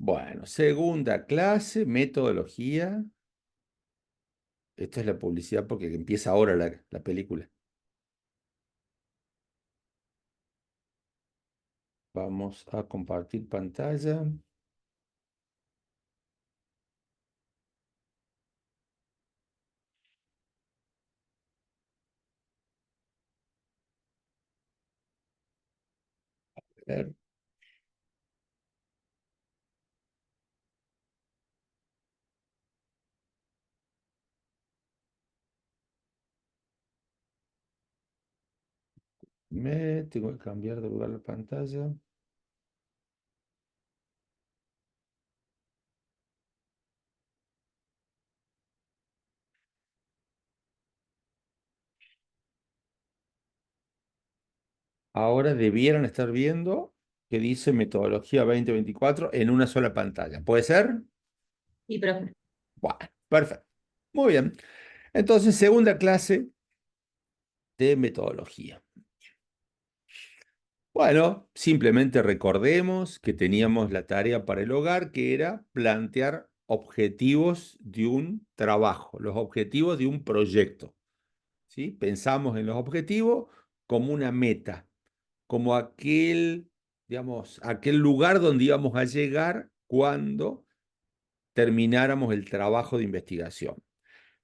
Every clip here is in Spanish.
Bueno, segunda clase, metodología. Esto es la publicidad porque empieza ahora la película. Vamos a compartir pantalla. A ver, tengo que cambiar de lugar la pantalla. Ahora debieran estar viendo que dice metodología 2024 en una sola pantalla. ¿Puede ser? Sí, profe. Bueno, perfecto. Muy bien. Entonces, segunda clase de metodología. Bueno, simplemente recordemos que teníamos la tarea para el hogar, que era plantear objetivos de un trabajo, los objetivos de un proyecto. ¿Sí? Pensamos en los objetivos como una meta, como digamos, aquel lugar donde íbamos a llegar cuando termináramos el trabajo de investigación.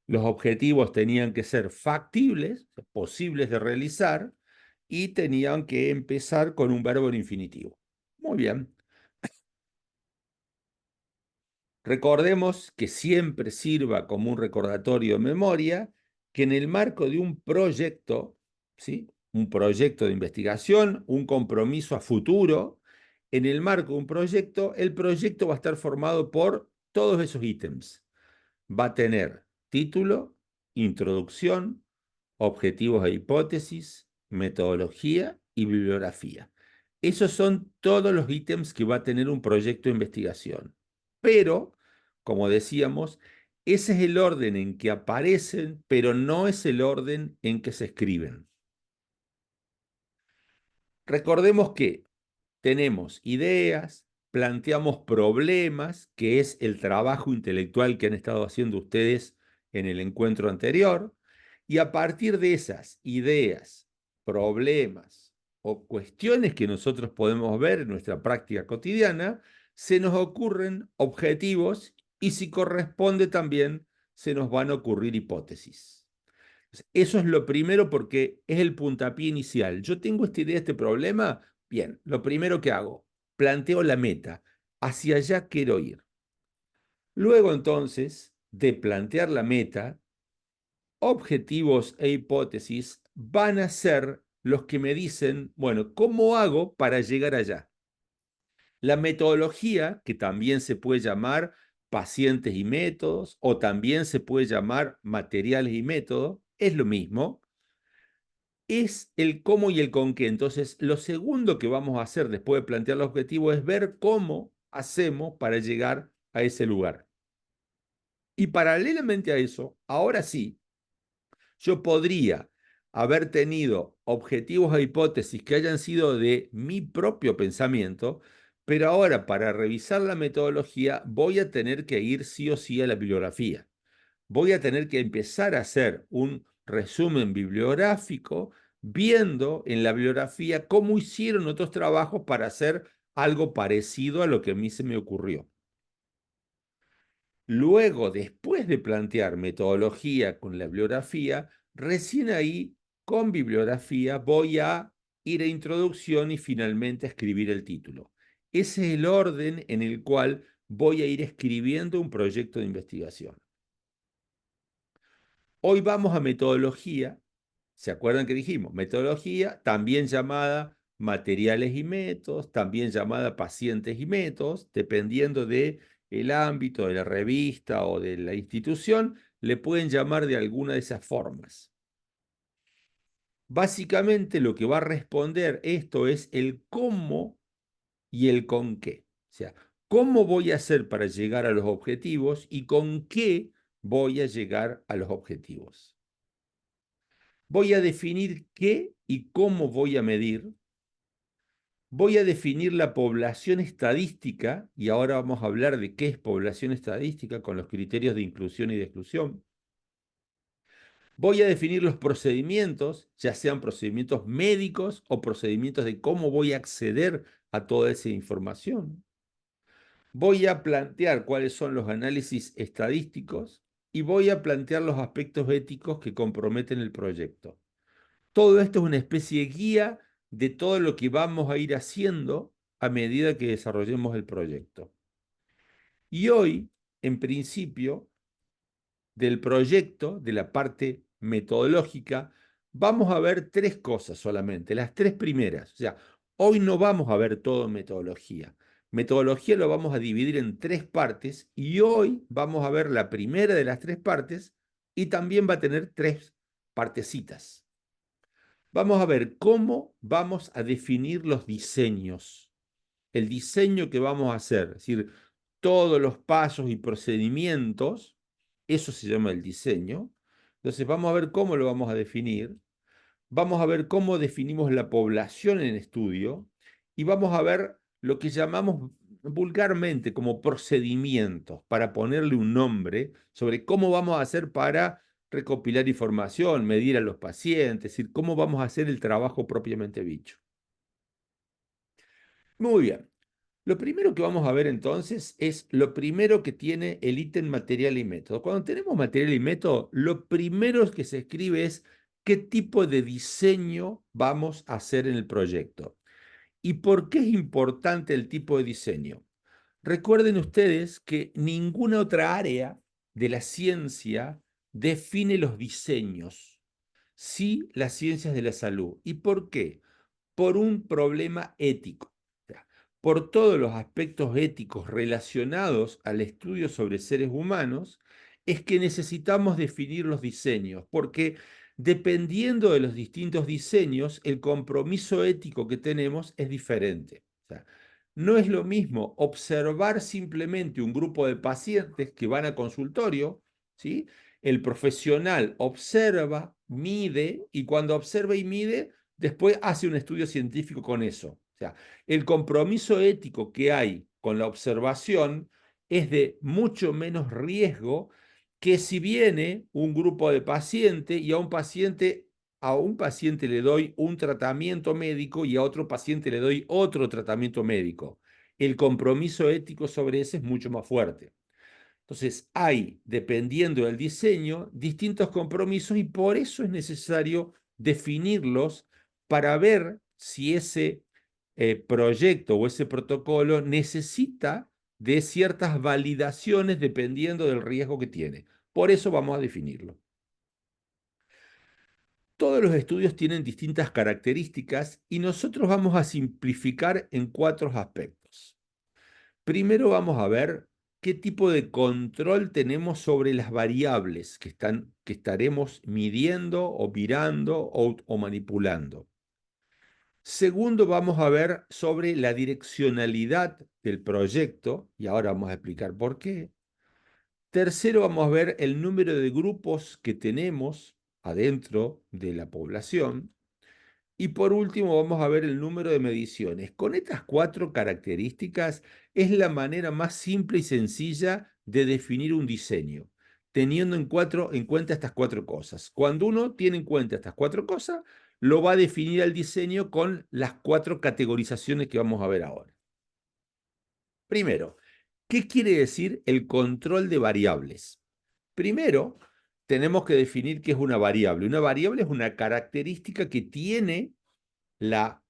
Los objetivos tenían que ser factibles, posibles de realizar, y tenían que empezar con un verbo en infinitivo. Muy bien. Recordemos que siempre sirva como un recordatorio de memoria que en el marco de un proyecto, ¿sí? Un proyecto de investigación, un compromiso a futuro, en el marco de un proyecto, el proyecto va a estar formado por todos esos ítems. Va a tener título, introducción, objetivos e hipótesis, metodología y bibliografía. Esos son todos los ítems que va a tener un proyecto de investigación. Pero, como decíamos, ese es el orden en que aparecen, pero no es el orden en que se escriben. Recordemos que tenemos ideas, planteamos problemas, que es el trabajo intelectual que han estado haciendo ustedes en el encuentro anterior, y a partir de esas ideas, problemas o cuestiones que nosotros podemos ver en nuestra práctica cotidiana, se nos ocurren objetivos y si corresponde también se nos van a ocurrir hipótesis. Eso es lo primero porque es el puntapié inicial. Yo tengo esta idea, este problema. Bien, lo primero que hago, planteo la meta. Hacia allá quiero ir. Luego entonces de plantear la meta, objetivos e hipótesis van a ser los que me dicen, bueno, ¿cómo hago para llegar allá? La metodología, que también se puede llamar pacientes y métodos, o también se puede llamar materiales y métodos, es lo mismo. Es el cómo y el con qué. Entonces, lo segundo que vamos a hacer después de plantear el objetivo es ver cómo hacemos para llegar a ese lugar. Y paralelamente a eso, ahora sí, yo podría haber tenido objetivos e hipótesis que hayan sido de mi propio pensamiento, pero ahora para revisar la metodología voy a tener que ir sí o sí a la bibliografía. Voy a tener que empezar a hacer un resumen bibliográfico viendo en la bibliografía cómo hicieron otros trabajos para hacer algo parecido a lo que a mí se me ocurrió. Luego, después de plantear metodología con la bibliografía, recién ahí, con bibliografía, voy a ir a introducción y finalmente a escribir el título. Ese es el orden en el cual voy a ir escribiendo un proyecto de investigación. Hoy vamos a metodología. ¿Se acuerdan que dijimos? Metodología, también llamada materiales y métodos, también llamada pacientes y métodos, dependiendo de el ámbito de la revista o de la institución, le pueden llamar de alguna de esas formas. Básicamente lo que va a responder esto es el cómo y el con qué. O sea, cómo voy a hacer para llegar a los objetivos y con qué voy a llegar a los objetivos. Voy a definir qué y cómo voy a medir Voy a definir la población estadística, y ahora vamos a hablar de qué es población estadística con los criterios de inclusión y de exclusión. Voy a definir los procedimientos, ya sean procedimientos médicos o procedimientos de cómo voy a acceder a toda esa información. Voy a plantear cuáles son los análisis estadísticos y voy a plantear los aspectos éticos que comprometen el proyecto. Todo esto es una especie de guía de todo lo que vamos a ir haciendo a medida que desarrollemos el proyecto. Y hoy, en principio, del proyecto, de la parte metodológica, vamos a ver tres cosas solamente, las tres primeras. O sea, hoy no vamos a ver todo en metodología. Metodología lo vamos a dividir en tres partes y hoy vamos a ver la primera de las tres partes y también va a tener tres partecitas. Vamos a ver cómo vamos a definir los diseños, el diseño que vamos a hacer, es decir, todos los pasos y procedimientos, eso se llama el diseño. Entonces vamos a ver cómo lo vamos a definir, vamos a ver cómo definimos la población en estudio y vamos a ver lo que llamamos vulgarmente como procedimientos para ponerle un nombre sobre cómo vamos a hacer para recopilar información, medir a los pacientes, es decir, cómo vamos a hacer el trabajo propiamente dicho. Muy bien. Lo primero que vamos a ver entonces es lo primero que tiene el ítem material y método. Cuando tenemos material y método, lo primero que se escribe es qué tipo de diseño vamos a hacer en el proyecto. ¿Y por qué es importante el tipo de diseño? Recuerden ustedes que ninguna otra área de la ciencia define los diseños, sí las ciencias de la salud. ¿Y por qué? Por un problema ético. O sea, por todos los aspectos éticos relacionados al estudio sobre seres humanos, es que necesitamos definir los diseños, porque dependiendo de los distintos diseños, el compromiso ético que tenemos es diferente. O sea, no es lo mismo observar simplemente un grupo de pacientes que van a consultorio, ¿sí? El profesional observa, mide, y cuando observa y mide, después hace un estudio científico con eso. O sea, el compromiso ético que hay con la observación es de mucho menos riesgo que si viene un grupo de pacientes y a un paciente le doy un tratamiento médico y a otro paciente le doy otro tratamiento médico. El compromiso ético sobre ese es mucho más fuerte. Entonces, hay, dependiendo del diseño, distintos compromisos y por eso es necesario definirlos para ver si ese proyecto o ese protocolo necesita de ciertas validaciones dependiendo del riesgo que tiene. Por eso vamos a definirlo. Todos los estudios tienen distintas características y nosotros vamos a simplificar en cuatro aspectos. Primero vamos a ver qué tipo de control tenemos sobre las variables que estaremos midiendo o mirando o manipulando. Segundo, vamos a ver sobre la direccionalidad del proyecto, y ahora vamos a explicar por qué. Tercero, vamos a ver el número de grupos que tenemos adentro de la población. Y por último, vamos a ver el número de mediciones. Con estas cuatro características es la manera más simple y sencilla de definir un diseño, teniendo en cuenta estas cuatro cosas. Cuando uno tiene en cuenta estas cuatro cosas, lo va a definir el diseño con las cuatro categorizaciones que vamos a ver ahora. Primero, ¿qué quiere decir el control de variables? Primero, tenemos que definir qué es una variable. Una variable es una característica que tiene la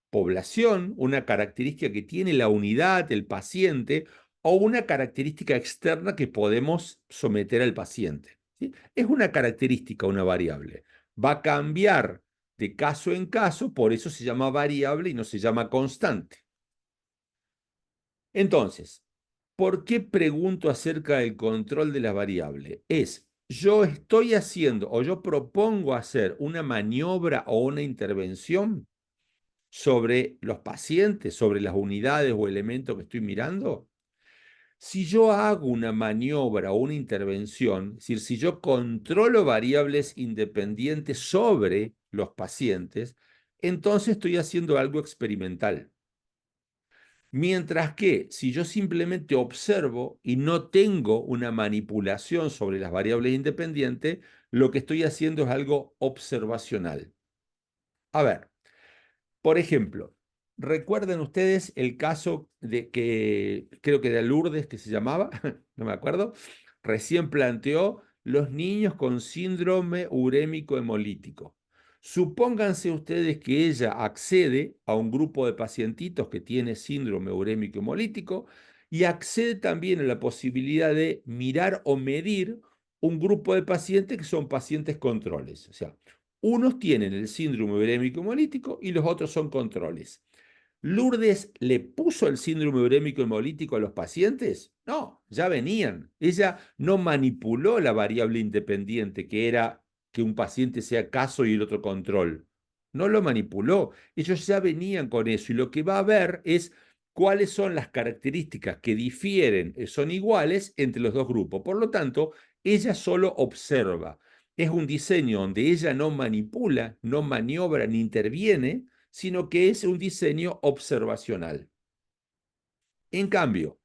población, una característica que tiene la unidad, el paciente, o una característica externa que podemos someter al paciente. ¿Sí? Es una característica, una variable. Va a cambiar de caso en caso, por eso se llama variable y no se llama constante. Entonces, ¿por qué pregunto acerca del control de la variable? Yo estoy haciendo o yo propongo hacer una maniobra o una intervención sobre los pacientes, sobre las unidades o elementos que estoy mirando. Si yo hago una maniobra o una intervención, es decir, si yo controlo variables independientes sobre los pacientes, entonces estoy haciendo algo experimental. Mientras que si yo simplemente observo y no tengo una manipulación sobre las variables independientes, lo que estoy haciendo es algo observacional. A ver, por ejemplo, ¿recuerdan ustedes el caso de que creo que era Lourdes que se llamaba? No me acuerdo. Recién planteó los niños con síndrome urémico hemolítico. Supónganse ustedes que ella accede a un grupo de pacientitos que tiene síndrome urémico hemolítico y accede también a la posibilidad de mirar o medir un grupo de pacientes que son pacientes controles. O sea, unos tienen el síndrome urémico hemolítico y los otros son controles. ¿Lourdes le puso el síndrome urémico hemolítico a los pacientes? No, ya venían. Ella no manipuló la variable independiente, que era que un paciente sea caso y el otro control. No lo manipuló. Ellos ya venían con eso y lo que va a ver es cuáles son las características que difieren, son iguales entre los dos grupos. Por lo tanto, ella solo observa. Es un diseño donde ella no manipula, no maniobra ni interviene, sino que es un diseño observacional. En cambio,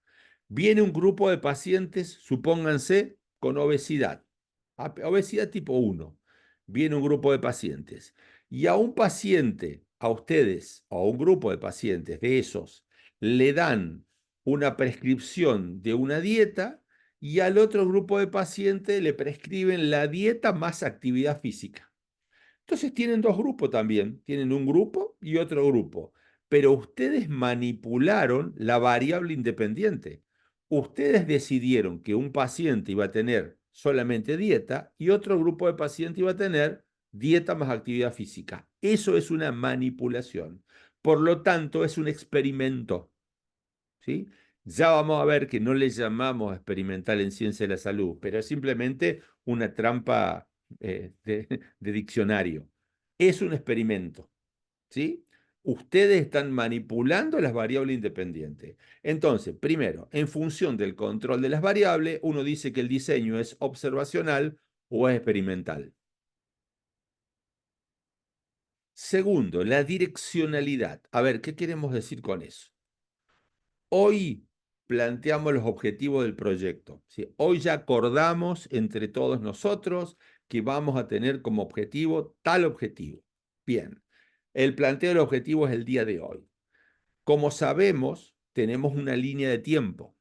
viene un grupo de pacientes, supónganse, con obesidad, obesidad tipo 1. Viene un grupo de pacientes y a un paciente, a ustedes, o a un grupo de pacientes de esos, le dan una prescripción de una dieta y al otro grupo de pacientes le prescriben la dieta más actividad física. Entonces tienen dos grupos también, tienen un grupo y otro grupo, pero ustedes manipularon la variable independiente. Ustedes decidieron que un paciente iba a tener solamente dieta y otro grupo de pacientes iba a tener dieta más actividad física. Eso es una manipulación. Por lo tanto, es un experimento. ¿Sí? Ya vamos a ver que no le llamamos experimental en ciencia de la salud, pero es simplemente una trampa de diccionario. Es un experimento, ¿sí? Ustedes están manipulando las variables independientes. Entonces, primero, en función del control de las variables, uno dice que el diseño es observacional o es experimental. Segundo, la direccionalidad. A ver, ¿qué queremos decir con eso? Hoy planteamos los objetivos del proyecto, ¿sí? Hoy ya acordamos entre todos nosotros que vamos a tener como objetivo tal objetivo. Bien, el planteo del objetivo es el día de hoy. Como sabemos, tenemos una línea de tiempo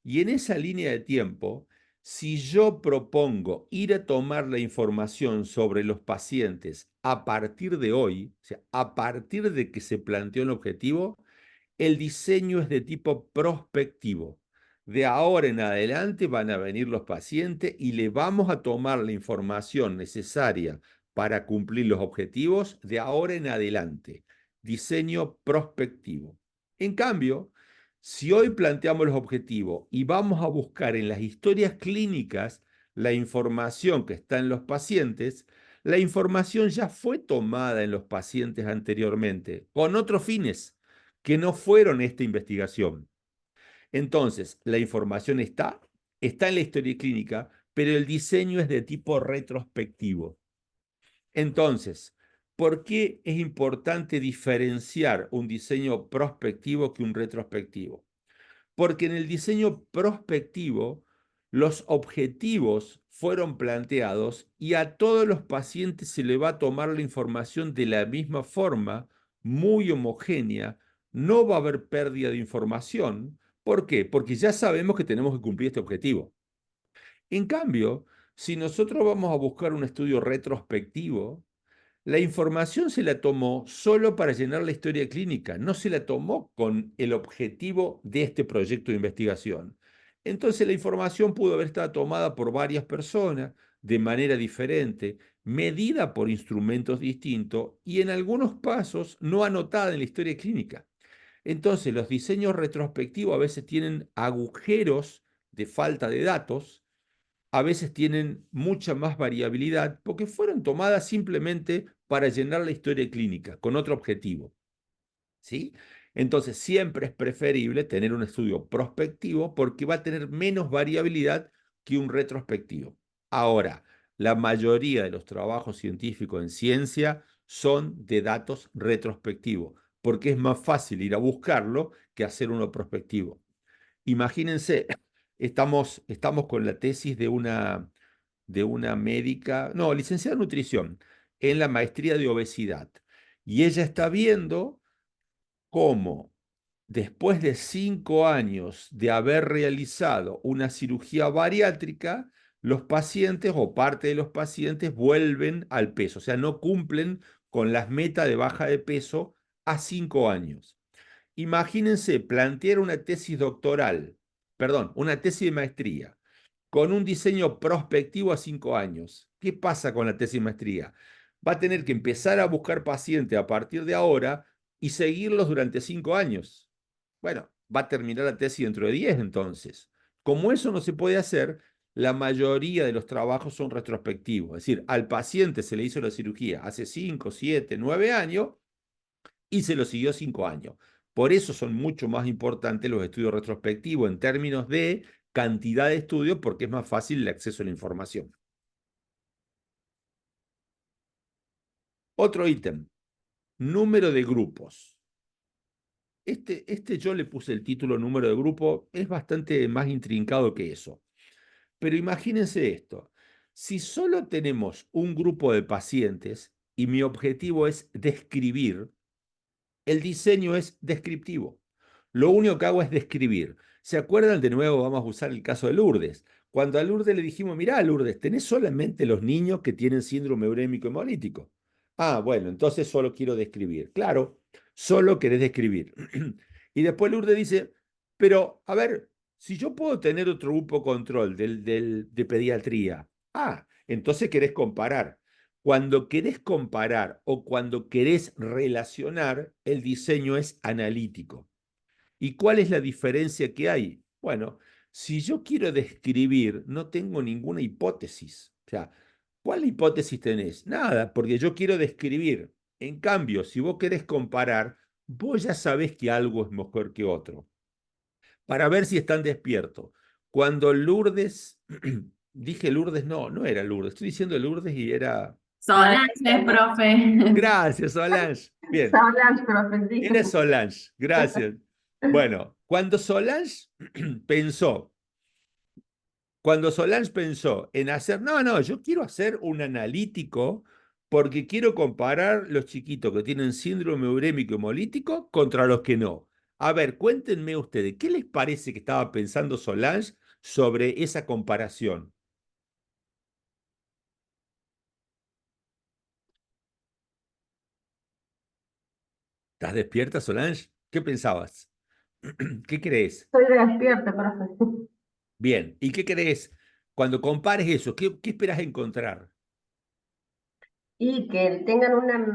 y en esa línea de tiempo, si yo propongo ir a tomar la información sobre los pacientes a partir de hoy, o sea, a partir de que se planteó el objetivo, el diseño es de tipo prospectivo. De ahora en adelante van a venir los pacientes y le vamos a tomar la información necesaria para cumplir los objetivos de ahora en adelante. Diseño prospectivo. En cambio, si hoy planteamos los objetivos y vamos a buscar en las historias clínicas la información que está en los pacientes, la información ya fue tomada en los pacientes anteriormente, con otros fines que no fueron esta investigación. Entonces, la información está en la historia clínica, pero el diseño es de tipo retrospectivo. Entonces, ¿por qué es importante diferenciar un diseño prospectivo que un retrospectivo? Porque en el diseño prospectivo los objetivos fueron planteados y a todos los pacientes se le va a tomar la información de la misma forma, muy homogénea, no va a haber pérdida de información. ¿Por qué? Porque ya sabemos que tenemos que cumplir este objetivo. En cambio, si nosotros vamos a buscar un estudio retrospectivo, la información se la tomó solo para llenar la historia clínica, no se la tomó con el objetivo de este proyecto de investigación. Entonces la información pudo haber estado tomada por varias personas de manera diferente, medida por instrumentos distintos y en algunos casos no anotada en la historia clínica. Entonces los diseños retrospectivos a veces tienen agujeros de falta de datos, a veces tienen mucha más variabilidad porque fueron tomadas simplemente para llenar la historia clínica con otro objetivo, ¿sí? Entonces siempre es preferible tener un estudio prospectivo porque va a tener menos variabilidad que un retrospectivo. Ahora, la mayoría de los trabajos científicos en ciencia son de datos retrospectivos. porque es más fácil ir a buscarlo que hacer uno prospectivo. Imagínense, estamos con la tesis de una médica, no, licenciada en nutrición, en la maestría de obesidad. Y ella está viendo cómo después de 5 años de haber realizado una cirugía bariátrica, los pacientes o parte de los pacientes vuelven al peso, o sea, no cumplen con las metas de baja de peso a 5 años. Imagínense plantear una tesis doctoral, perdón, una tesis de maestría con un diseño prospectivo a 5 años. ¿Qué pasa con la tesis de maestría? Va a tener que empezar a buscar pacientes a partir de ahora y seguirlos durante 5 años. Bueno, va a terminar la tesis dentro de 10 entonces. Como eso no se puede hacer, la mayoría de los trabajos son retrospectivos. Es decir, al paciente se le hizo la cirugía hace 5, 7, 9 años y se lo siguió 5 años. Por eso son mucho más importantes los estudios retrospectivos en términos de cantidad de estudios, porque es más fácil el acceso a la información. Otro ítem, número de grupos. Este yo le puse el título número de grupo, es bastante más intrincado que eso. Pero imagínense esto, si solo tenemos un grupo de pacientes y mi objetivo es describir, el diseño es descriptivo. Lo único que hago es describir. ¿Se acuerdan? De nuevo, vamos a usar el caso de Lourdes. Cuando a Lourdes le dijimos, mirá, Lourdes, tenés solamente los niños que tienen síndrome urémico hemolítico. Ah, bueno, entonces solo quiero describir. Claro, solo querés describir. Y después Lourdes dice, pero a ver, si yo puedo tener otro grupo control de pediatría. Ah, entonces querés comparar. Cuando querés comparar o cuando querés relacionar, el diseño es analítico. ¿Y cuál es la diferencia que hay? Bueno, si yo quiero describir, no tengo ninguna hipótesis. O sea, ¿cuál hipótesis tenés? Nada, porque yo quiero describir. En cambio, si vos querés comparar, vos ya sabés que algo es mejor que otro. Para ver si están despiertos. Cuando Lourdes, dije Lourdes, no, no era Lourdes, estoy diciendo Lourdes y era... Solange, profe. Gracias, Solange. Bien, Solange, profe, sí. era Solange, gracias. Bueno, pensó, cuando Solange pensó en hacer, no, no, yo quiero hacer un analítico porque quiero comparar los chiquitos que tienen síndrome urémico hemolítico contra los que no. A ver, cuéntenme ustedes, ¿qué les parece que estaba pensando Solange sobre esa comparación? ¿Estás despierta, Solange? ¿Qué pensabas? ¿Qué crees? Estoy despierta, profe. Bien, ¿y qué crees? Cuando compares eso, ¿qué esperas encontrar? Y que tengan una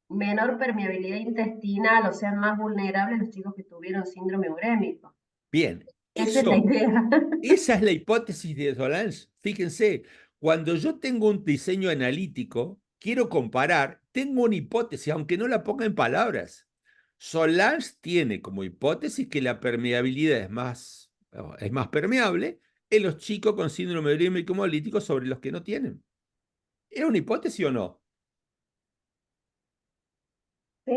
menor permeabilidad intestinal, o sean más vulnerables los chicos que tuvieron síndrome urémico. Bien, Esa es la eso, idea. esa es la hipótesis de Solange. Fíjense, cuando yo tengo un diseño analítico, quiero comparar, tengo una hipótesis, aunque no la ponga en palabras. Solange tiene como hipótesis que la permeabilidad es más permeable en los chicos con síndrome urémico hemolítico sobre los que no tienen. ¿Era una hipótesis o no? Sí,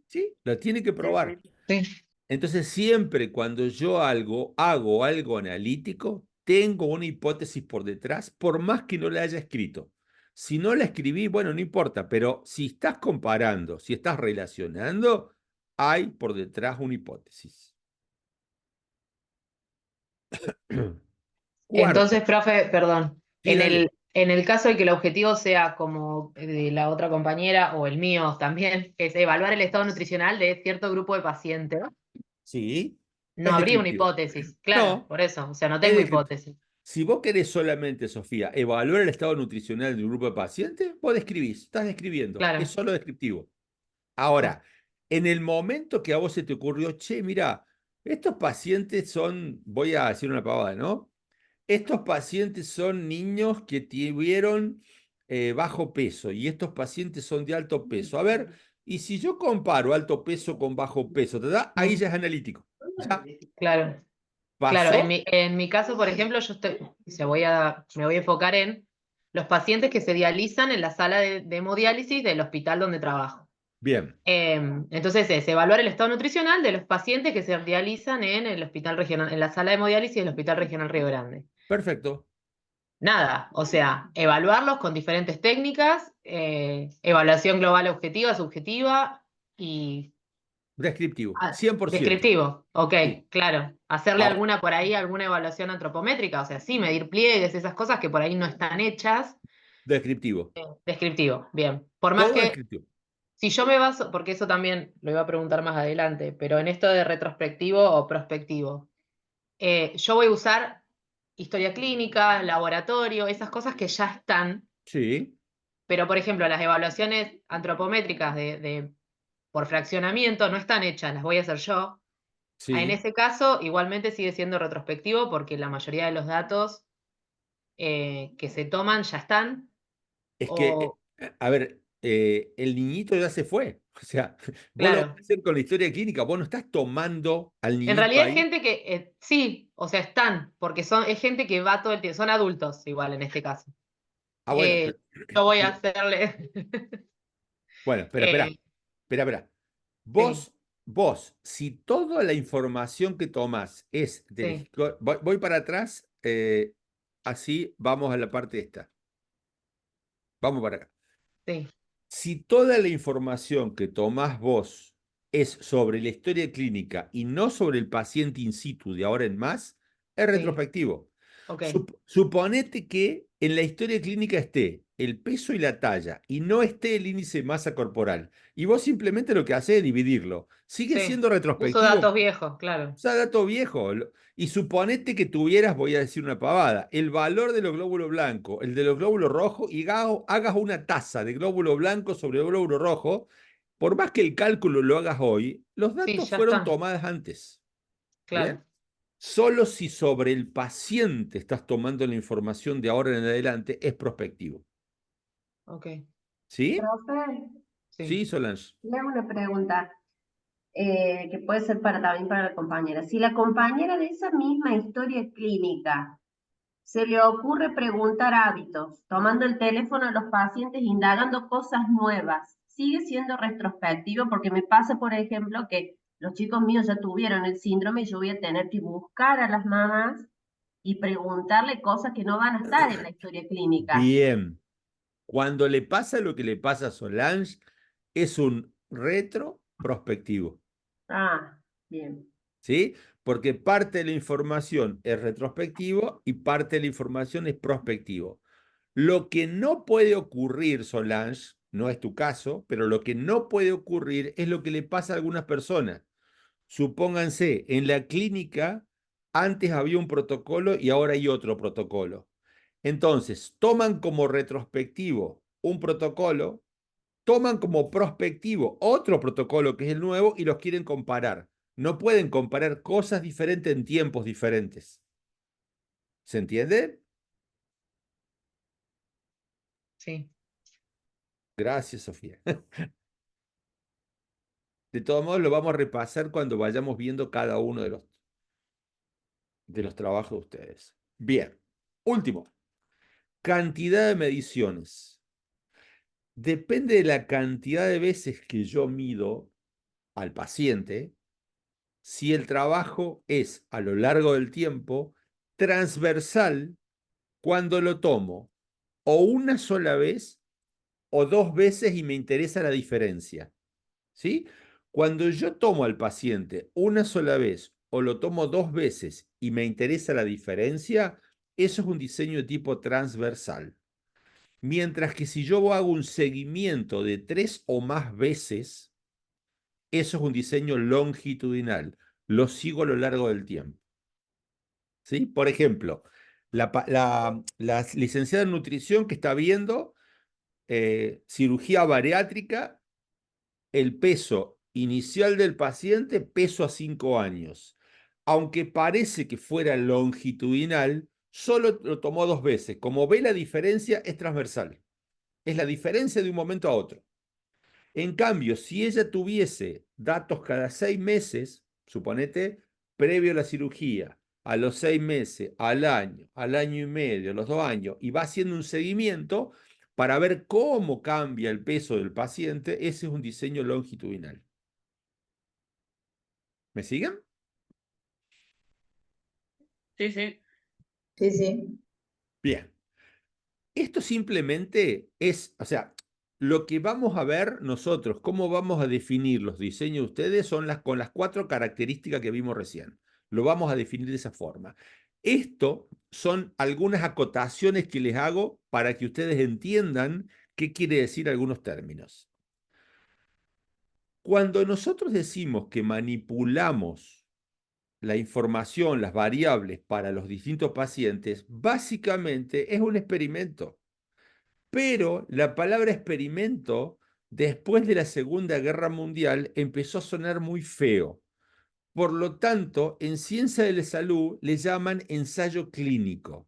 Sí, la tiene que sí, probar. sí. Sí. Entonces, siempre cuando yo hago algo analítico, tengo una hipótesis por detrás, por más que no la haya escrito. Si no la escribí, bueno, no importa, pero si estás comparando, si estás relacionando, hay por detrás una hipótesis. Entonces, Cuarto, profe, perdón, sí, dale. en el caso de que el objetivo sea como de la otra compañera o el mío también, es evaluar el estado nutricional de cierto grupo de pacientes, Sí, no es habría una descriptivo. hipótesis, claro, No, por eso, o sea, no es tengo descriptivo. hipótesis. Si vos querés solamente, Sofía, evaluar el estado nutricional de un grupo de pacientes, vos describís, estás describiendo, es Claro, solo descriptivo. ok, Ahora, en el momento que a vos se te ocurrió, che, mira, estos pacientes son, voy a decir una pavada, ¿no? Estos pacientes son niños que tuvieron bajo peso y estos pacientes son de alto peso. A ver, y si yo comparo alto peso con bajo peso, ¿te da? Ahí mm, ya es analítico. ¿Ya claro. Claro, pasó? en mi caso, por ejemplo, yo estoy, me voy a enfocar en los pacientes que se dializan en la sala de hemodiálisis del hospital donde trabajo. Bien, Entonces es evaluar el estado nutricional de los pacientes que se realizan en el hospital regional, en la sala de hemodiálisis del Hospital Regional Río Grande. perfecto. Nada, o sea, evaluarlos con diferentes técnicas, evaluación global objetiva, subjetiva y Descriptivo, 100%. descriptivo. Ok, Sí. claro. Hacerle Ahora, alguna por ahí, alguna evaluación antropométrica, o sea, sí, medir pliegues, esas cosas que por ahí no están hechas. descriptivo. Descriptivo, bien. Por más Todo que, descriptivo. si yo me baso, porque eso también lo iba a preguntar más adelante, pero en esto de retrospectivo o prospectivo, yo voy a usar historia clínica, laboratorio, esas cosas que ya están, Sí, pero por ejemplo, las evaluaciones antropométricas por fraccionamiento no están hechas, las voy a hacer yo. En sí. ese caso, igualmente sigue siendo retrospectivo porque la mayoría de los datos que se toman ya están. Es que, O, a ver, el niñito ya se fue. O sea, vos lo vas a claro, hacer con la historia clínica, vos no estás tomando al en niñito realidad hay ahí. gente que sí, o sea, están, porque es gente que va todo el tiempo, son adultos igual en este caso. Ah, bueno, Yo voy a pero- hacerle. bueno, espera, eh, espera. sí, Vos, si toda la información que tomás es sí, voy para atrás, así vamos a la parte esta. Vamos para acá. sí, Si toda la información que tomás vos es sobre la historia clínica y no sobre el paciente in situ de ahora en más, es sí, retrospectivo. ok, Suponete que en la historia clínica esté el peso y la talla y no esté el índice de masa corporal. Y vos simplemente lo que haces es dividirlo. Sigue sí. siendo Uso retrospectivo. datos viejos, claro. O sea, dato viejo. Y suponete que tuvieras, voy a decir una pavada, el valor de los glóbulos blancos, el de los glóbulos rojos, y hagas una tasa de glóbulo blanco sobre glóbulo rojo, por más que el cálculo lo hagas hoy, los Sí, datos ya fueron están, tomados antes. ¿Bien? claro, Solo si sobre el paciente estás tomando la información de ahora en adelante es prospectivo. ok, ¿Sí? Profe, sí, Sí, Solange. le hago una pregunta que puede ser también para la compañera. Si la compañera de esa misma historia clínica se le ocurre preguntar hábitos, tomando el teléfono a los pacientes, indagando cosas nuevas, sigue siendo retrospectivo porque me pasa, por ejemplo, que los chicos míos ya tuvieron el síndrome y yo voy a tener que buscar a las mamás y preguntarle cosas que no van a estar en la historia clínica. Bien. Cuando le pasa lo que le pasa a Solange, es un retroprospectivo. Ah, bien. ¿Sí? Porque parte de la información es retrospectivo y parte de la información es prospectivo. Lo que no puede ocurrir, Solange, no es tu caso, pero lo que no puede ocurrir es lo que le pasa a algunas personas. Supónganse, en la clínica antes había un protocolo y ahora hay otro protocolo. Entonces, toman como retrospectivo un protocolo, toman como prospectivo otro protocolo que es el nuevo y los quieren comparar. No pueden comparar cosas diferentes en tiempos diferentes. ¿Se entiende? sí. Gracias, Sofía. De todos modos, lo vamos a repasar cuando vayamos viendo cada uno de los trabajos de ustedes. Bien. Último, cantidad de mediciones. Depende de la cantidad de veces que yo mido al paciente, si el trabajo es a lo largo del tiempo, transversal, cuando lo tomo o una sola vez o dos veces y me interesa la diferencia. ¿Sí? Cuando yo tomo al paciente una sola vez o lo tomo dos veces y me interesa la diferencia, eso es un diseño de tipo transversal. Mientras que si yo hago un seguimiento de tres o más veces, eso es un diseño longitudinal. Lo sigo a lo largo del tiempo. ¿Sí? Por ejemplo, la licenciada en nutrición que está viendo cirugía bariátrica, el peso inicial del paciente, peso a 5 años. Aunque parece que fuera longitudinal, solo lo tomó dos veces. Como ve, la diferencia es transversal. Es la diferencia de un momento a otro. En cambio, si ella tuviese datos cada 6 meses, suponete, previo a la cirugía, a los 6 meses, al año y medio, a los 2 años, y va haciendo un seguimiento, para ver cómo cambia el peso del paciente, ese es un diseño longitudinal. ¿Me siguen? Sí, sí. Sí, sí. Bien. Esto simplemente es, o sea, lo que vamos a ver nosotros, cómo vamos a definir los diseños de ustedes son con las 4 características que vimos recién. Lo vamos a definir de esa forma. Esto son algunas acotaciones que les hago para que ustedes entiendan qué quiere decir algunos términos. Cuando nosotros decimos que manipulamos la información, las variables para los distintos pacientes, básicamente es un experimento. Pero la palabra experimento, después de la Segunda Guerra Mundial, empezó a sonar muy feo. Por lo tanto, en ciencia de la salud le llaman ensayo clínico.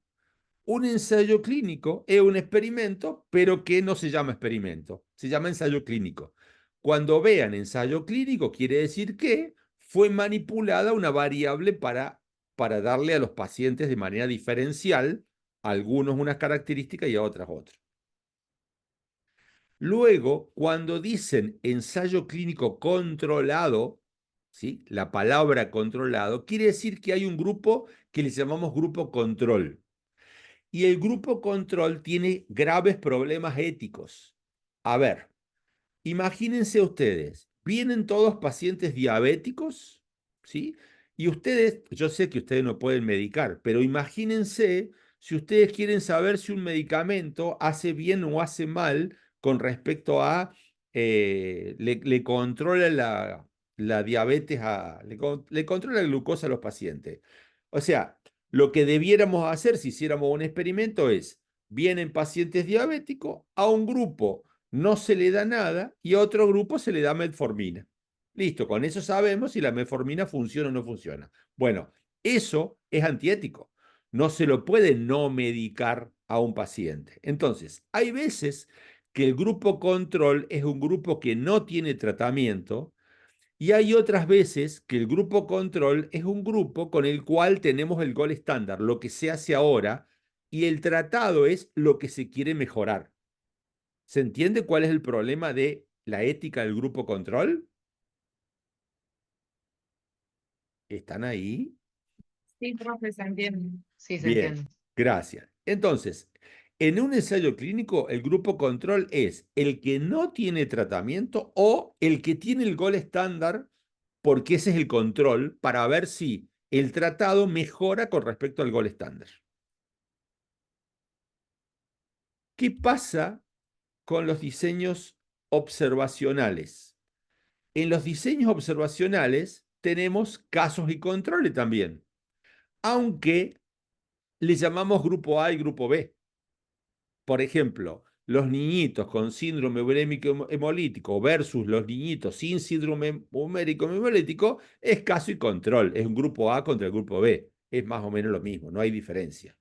Un ensayo clínico es un experimento, pero que no se llama experimento, se llama ensayo clínico. Cuando vean ensayo clínico, quiere decir que fue manipulada una variable para darle a los pacientes de manera diferencial, a algunos unas características y a otras otras. Luego, cuando dicen ensayo clínico controlado, ¿sí? La palabra controlado quiere decir que hay un grupo que le llamamos grupo control. Y el grupo control tiene graves problemas éticos. A ver, imagínense ustedes, vienen todos pacientes diabéticos, ¿sí? Y ustedes, yo sé que ustedes no pueden medicar, pero imagínense si ustedes quieren saber si un medicamento hace bien o hace mal con respecto a, le controla la diabetes, le controla la glucosa a los pacientes. O sea, lo que debiéramos hacer si hiciéramos un experimento es, vienen pacientes diabéticos a un grupo no se le da nada y a otro grupo se le da metformina. Listo, con eso sabemos si la metformina funciona o no funciona. Bueno, eso es antiético. No se lo puede no medicar a un paciente. Entonces, hay veces que el grupo control es un grupo que no tiene tratamiento y hay otras veces que el grupo control es un grupo con el cual tenemos el gol estándar, lo que se hace ahora, y el tratado es lo que se quiere mejorar. ¿Se entiende cuál es el problema de la ética del grupo control? ¿Están ahí? Sí, profe, se entiende. Sí, se Bien, entiende. gracias. Entonces, en un ensayo clínico, el grupo control es el que no tiene tratamiento o el que tiene el gol estándar, porque ese es el control para ver si el tratado mejora con respecto al gol estándar. ¿Qué pasa con los diseños observacionales? En los diseños observacionales tenemos casos y controles también, aunque le llamamos grupo A y grupo B. Por ejemplo, los niñitos con síndrome urémico hemolítico versus los niñitos sin síndrome urémico hemolítico es caso y control, es un grupo A contra el grupo B, es más o menos lo mismo, no hay diferencia.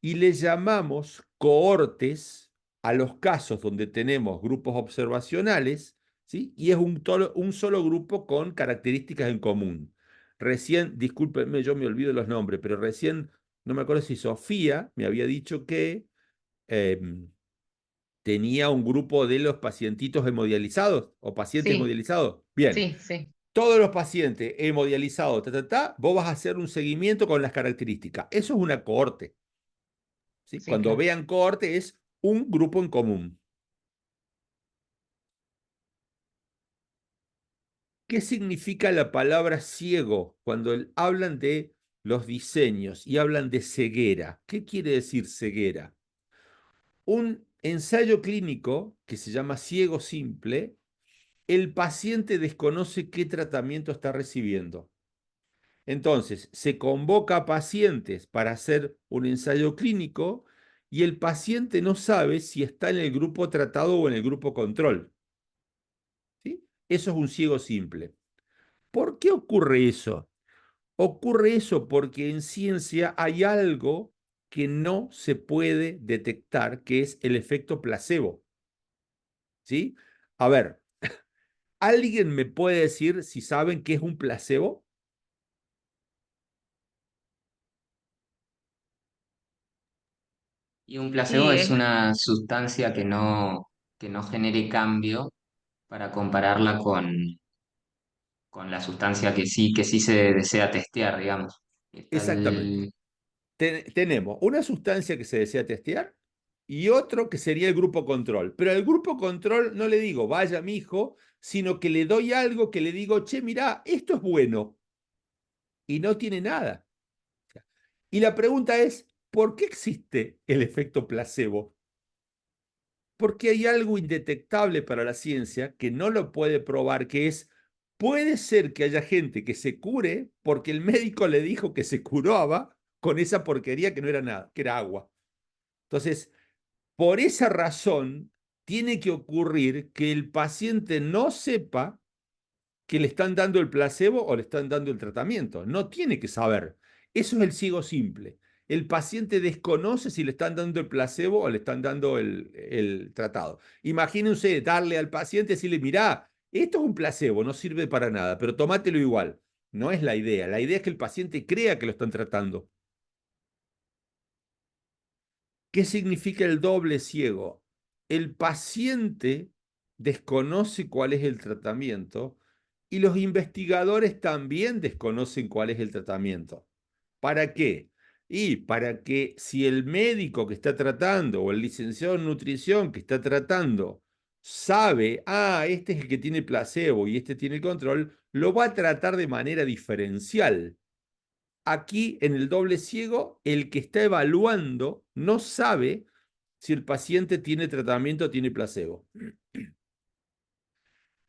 Y le llamamos cohortes a los casos donde tenemos grupos observacionales, ¿sí? Y es un solo grupo con características en común. Recién, discúlpenme, yo me olvido los nombres, pero recién, no me acuerdo si Sofía me había dicho que tenía un grupo de los pacientitos hemodializados o pacientes Sí, hemodializados. Bien, sí, sí, todos los pacientes hemodializados, vos vas a hacer un seguimiento con las características. Eso es una cohorte. ¿Sí? sí, Cuando claro. vean cohorte es un grupo en común. ¿Qué significa la palabra ciego cuando hablan de los diseños y hablan de ceguera? ¿Qué quiere decir ceguera? Un ensayo clínico que se llama ciego simple, el paciente desconoce qué tratamiento está recibiendo. Entonces, se convoca a pacientes para hacer un ensayo clínico y el paciente no sabe si está en el grupo tratado o en el grupo control. ¿Sí? Eso es un ciego simple. ¿Por qué ocurre eso? Ocurre eso porque en ciencia hay algo que no se puede detectar, que es el efecto placebo. ¿Sí? A ver, ¿alguien me puede decir si saben qué es un placebo? Y un placebo Sí, es una sustancia que no genere cambio para compararla con la sustancia que sí se desea testear, digamos. Está Exactamente. Tenemos una sustancia que se desea testear y otro que sería el grupo control. Pero al grupo control no le digo, vaya mi hijo, sino que le doy algo que le digo, che, mirá, esto es bueno y no tiene nada. Y la pregunta es, ¿por qué existe el efecto placebo? Porque hay algo indetectable para la ciencia que no lo puede probar, que es, puede ser que haya gente que se cure porque el médico le dijo que se curaba con esa porquería que no era nada, que era agua. Entonces, por esa razón, tiene que ocurrir que el paciente no sepa que le están dando el placebo o le están dando el tratamiento. No tiene que saber. Eso es el ciego simple. El paciente desconoce si le están dando el placebo o le están dando el tratado. Imagínense darle al paciente y decirle, mirá, esto es un placebo, no sirve para nada, pero tomátelo igual. No es la idea. La idea es que el paciente crea que lo están tratando. ¿Qué significa el doble ciego? El paciente desconoce cuál es el tratamiento y los investigadores también desconocen cuál es el tratamiento. ¿Para qué? Y para que si el médico que está tratando o el licenciado en nutrición que está tratando sabe, este es el que tiene placebo y este tiene control, lo va a tratar de manera diferencial. Aquí, en el doble ciego, el que está evaluando no sabe si el paciente tiene tratamiento o tiene placebo.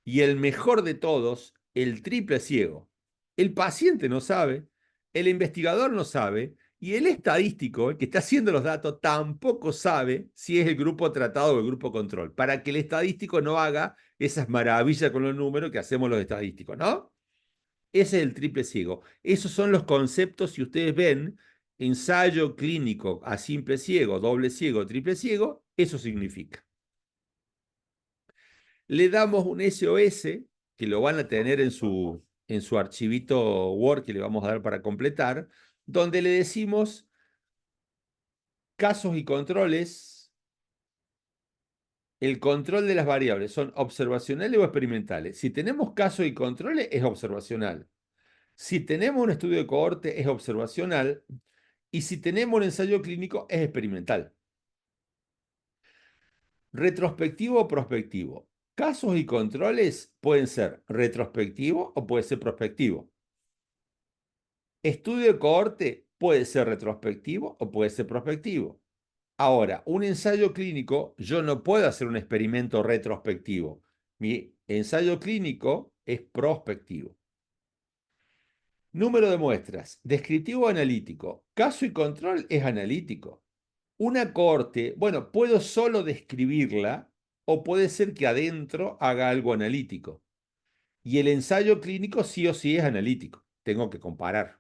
Y el mejor de todos, el triple ciego. El paciente no sabe, el investigador no sabe, y el estadístico, el que está haciendo los datos, tampoco sabe si es el grupo tratado o el grupo control, para que el estadístico no haga esas maravillas con los números que hacemos los estadísticos, ¿no? Ese es el triple ciego. Esos son los conceptos, si ustedes ven, ensayo clínico a simple ciego, doble ciego, triple ciego, eso significa. Le damos un SOS, que lo van a tener en su archivito Word que le vamos a dar para completar, donde le decimos casos y controles. El control de las variables son observacionales o experimentales. Si tenemos casos y controles, es observacional. Si tenemos un estudio de cohorte, es observacional. Y si tenemos un ensayo clínico, es experimental. Retrospectivo o prospectivo. Casos y controles pueden ser retrospectivo o puede ser prospectivo. Estudio de cohorte puede ser retrospectivo o puede ser prospectivo. Ahora, un ensayo clínico, yo no puedo hacer un experimento retrospectivo. Mi ensayo clínico es prospectivo. Número de muestras, descriptivo o analítico. Caso y control es analítico. Una cohorte, bueno, puedo solo describirla o puede ser que adentro haga algo analítico. Y el ensayo clínico sí o sí es analítico. Tengo que comparar.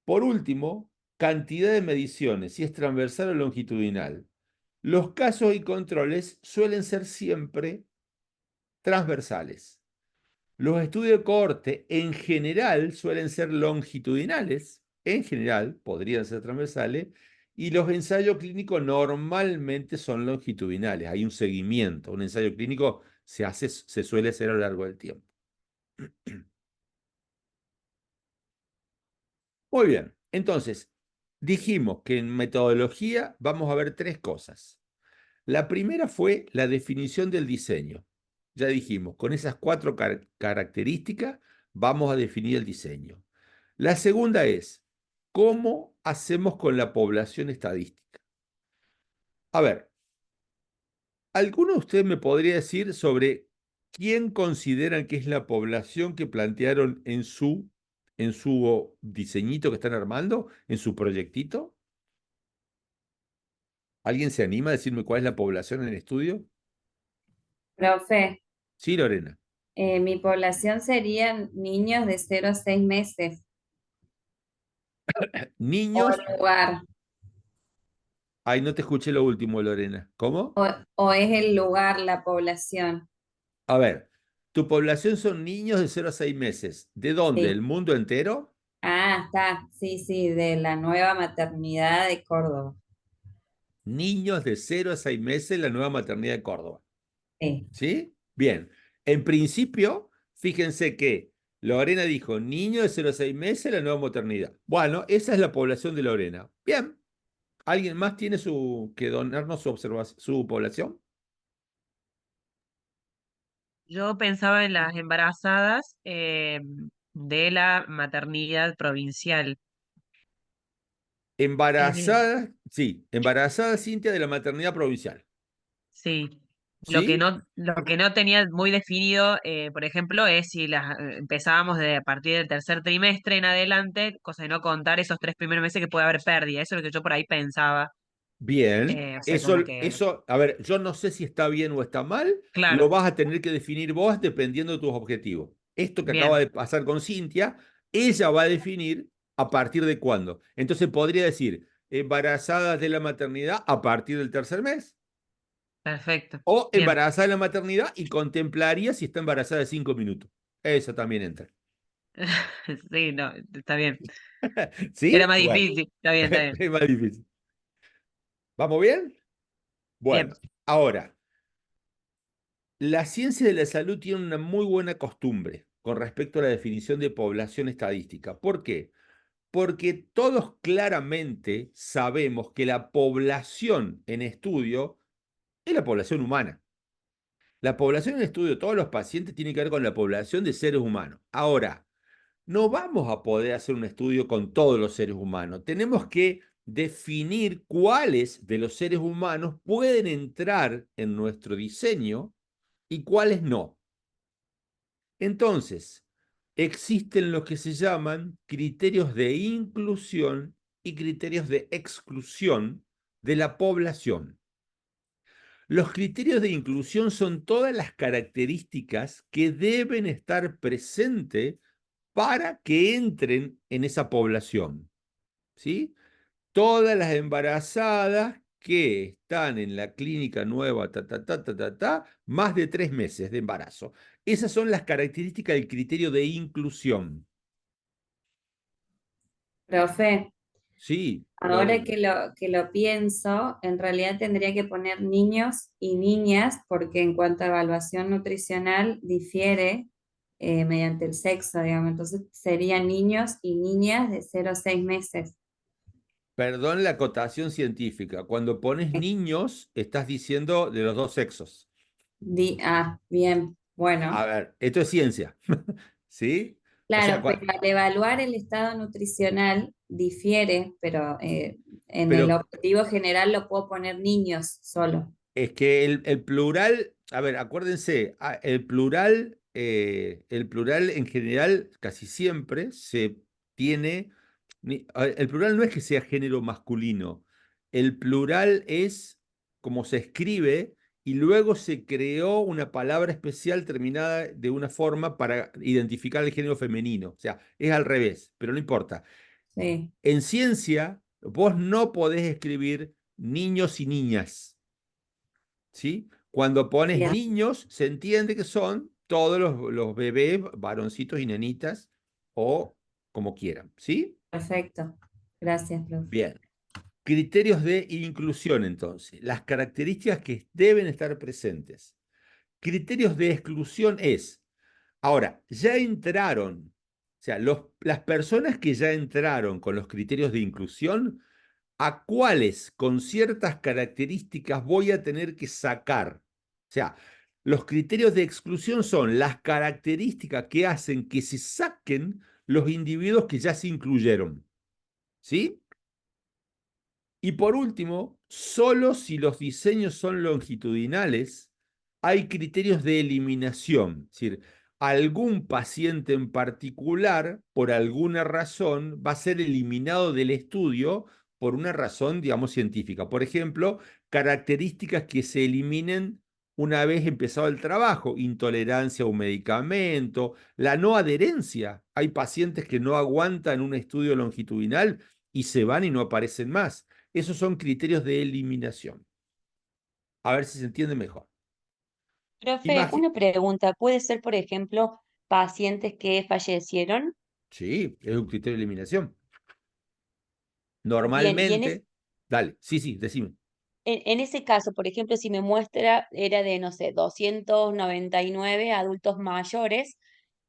Por último, cantidad de mediciones, si es transversal o longitudinal. Los casos y controles suelen ser siempre transversales. Los estudios de cohorte en general suelen ser longitudinales, en general podrían ser transversales, y los ensayos clínicos normalmente son longitudinales. Hay un seguimiento, un ensayo clínico se suele hacer a lo largo del tiempo. Muy bien, entonces dijimos que en metodología vamos a ver tres cosas. La primera fue la definición del diseño. Ya dijimos, con esas cuatro características vamos a definir el diseño. La segunda es, ¿cómo hacemos con la población estadística? A ver, ¿alguno de ustedes me podría decir sobre quién consideran que es la población que plantearon en su diseñito que están armando, en su proyectito? ¿Alguien se anima a decirme cuál es la población en el estudio? Profe, Sí, Lorena. mi población serían niños de 0 a 6 meses Niños. por lugar, Ay, no te escuché lo último, Lorena. ¿Cómo? o es el lugar la población. A ver, tu población son niños de 0 a 6 meses. ¿De dónde? ¿El Sí. mundo entero? Ah, está, sí, sí, de la nueva maternidad de Córdoba. Niños de 0 a 6 meses en la nueva maternidad de Córdoba. Sí. ¿Sí? Bien. En principio, fíjense que Lorena dijo, niños de 0 a 6 meses en la nueva maternidad. Bueno, esa es la población de Lorena. Bien. ¿Alguien más tiene que donarnos su población? Yo pensaba en las embarazadas de la maternidad provincial. Eh, Embarazada, sí, embarazada Cintia de la maternidad provincial. sí, ¿Sí? lo que no tenía muy definido, por ejemplo, es si empezábamos a partir del tercer trimestre en adelante, cosa de no contar esos 3 primeros meses que puede haber pérdida. Eso es lo que yo por ahí pensaba. Bien. O sea, como que, Eso, a ver, yo no sé si está bien o está mal, lo claro, vas a tener que definir vos dependiendo de tus objetivos. Esto que acaba bien, de pasar con Cintia, ella va a definir a partir de cuándo. Entonces podría decir, embarazadas de la maternidad a partir del tercer mes, perfecto, o bien. embarazada de la maternidad y contemplaría si está embarazada de 5 minutos. Eso también entra. Sí, no, está bien. Era ¿Sí? más Bueno, difícil, está bien, está bien. es más difícil. ¿Vamos bien? Bien, Bueno, ahora, la ciencia de la salud tiene una muy buena costumbre con respecto a la definición de población estadística. ¿Por qué? Porque todos claramente sabemos que la población en estudio es la población humana. La población en estudio, todos los pacientes, tiene que ver con la población de seres humanos. Ahora, no vamos a poder hacer un estudio con todos los seres humanos. Tenemos que definir cuáles de los seres humanos pueden entrar en nuestro diseño y cuáles no. Entonces, existen lo que se llaman criterios de inclusión y criterios de exclusión de la población. Los criterios de inclusión son todas las características que deben estar presentes para que entren en esa población, ¿sí? Todas las embarazadas que están en la clínica nueva, más de 3 meses de embarazo. Esas son las características del criterio de inclusión. Profe, Sí, ahora Lorena. que lo pienso, en realidad tendría que poner niños y niñas porque en cuanto a evaluación nutricional difiere mediante el sexo, digamos. Entonces serían niños y niñas de 0 a 6 meses. Perdón la acotación científica. Cuando pones niños, estás diciendo de los dos sexos. Bien, A bueno. ver, esto es ciencia. ¿Sí? O sea, Claro, pero al evaluar el estado nutricional difiere, pero en el pero objetivo general lo puedo poner niños solo. es que el plural, a ver, acuérdense, el plural en general casi siempre se tiene, el plural no es que sea género masculino, el plural es como se escribe y luego se creó una palabra especial terminada de una forma para identificar el género femenino, o sea, es al revés, pero no importa. Sí, En ciencia, vos no podés escribir niños y niñas. ¿Sí? Cuando pones bien, niños, se entiende que son todos los bebés, varoncitos y nenitas, o como quieran, ¿sí? perfecto. Gracias, profe. Bien. Criterios de inclusión, entonces. Las características que deben estar presentes. Criterios de exclusión es, ahora, ya entraron, o sea, las personas que ya entraron con los criterios de inclusión, ¿a cuáles con ciertas características voy a tener que sacar? O sea, los criterios de exclusión son las características que hacen que se saquen los individuos que ya se incluyeron. ¿Sí? Y por último, solo si los diseños son longitudinales, hay criterios de eliminación. Es decir, algún paciente en particular, por alguna razón, va a ser eliminado del estudio por una razón, digamos, científica. Por ejemplo, características que se eliminen una vez empezado el trabajo, intolerancia a un medicamento, la no adherencia. Hay pacientes que no aguantan un estudio longitudinal y se van y no aparecen más. Esos son criterios de eliminación. A ver si se entiende mejor. Profe, Imagi- una pregunta. ¿Puede ser, por ejemplo, pacientes que fallecieron? sí, es un criterio de eliminación. Bien, Normalmente, dale, sí, decime. en ese caso, por ejemplo, si me muestra, era de, no sé, 299 adultos mayores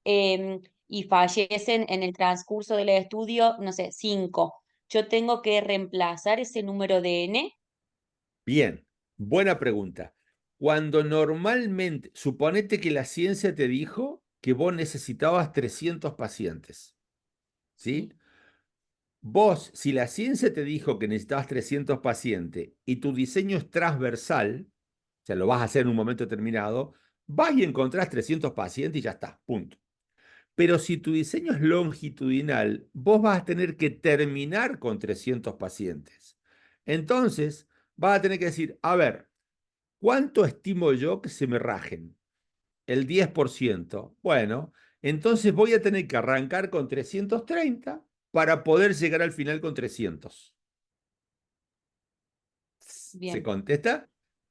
y fallecen en el transcurso del estudio, no sé, 5. Yo tengo que reemplazar ese número de N. Bien, buena pregunta. Cuando normalmente, suponete que la ciencia te dijo que vos necesitabas 300 pacientes, ¿sí? Sí. Vos, si la ciencia te dijo que necesitabas 300 pacientes y tu diseño es transversal, o sea, lo vas a hacer en un momento determinado, vas y encontrás 300 pacientes y ya está, punto. Pero si tu diseño es longitudinal, vos vas a tener que terminar con 300 pacientes. Entonces, vas a tener que decir, a ver, ¿cuánto estimo yo que se me rajen? El 10%. Bueno, entonces voy a tener que arrancar con 330 para poder llegar al final con 300. ¿Se Bien, contesta?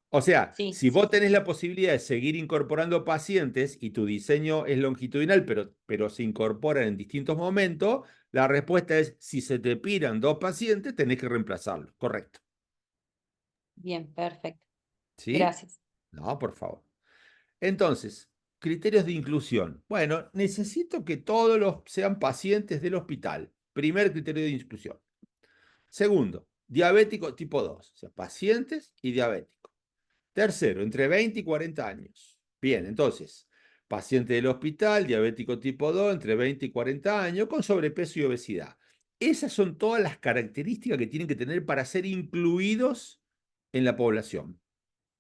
O sea, sí, si vos tenés la posibilidad de seguir incorporando pacientes y tu diseño es longitudinal, pero se incorporan en distintos momentos, la respuesta es, si se te piran 2 pacientes, tenés que reemplazarlos. Correcto. bien, perfecto. ¿Sí? Gracias. No, por favor. Entonces, criterios de inclusión. Bueno, necesito que todos los sean pacientes del hospital. Primer criterio de inclusión. Segundo, diabético tipo 2, o sea, pacientes y diabéticos. Tercero, entre 20 y 40 años. Bien, entonces, paciente del hospital, diabético tipo 2, entre 20 y 40 años, con sobrepeso y obesidad. Esas son todas las características que tienen que tener para ser incluidos en la población.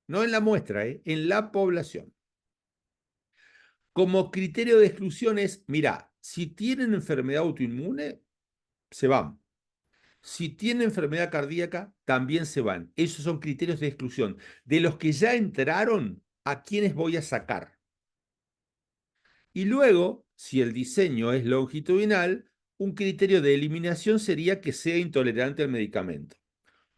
No en la muestra, en la población. Como criterio de exclusión es, mira, si tienen enfermedad autoinmune, se van. Si tienen enfermedad cardíaca, también se van. Esos son criterios de exclusión. De los que ya entraron, ¿a quiénes voy a sacar? Y luego, si el diseño es longitudinal, un criterio de eliminación sería que sea intolerante al medicamento.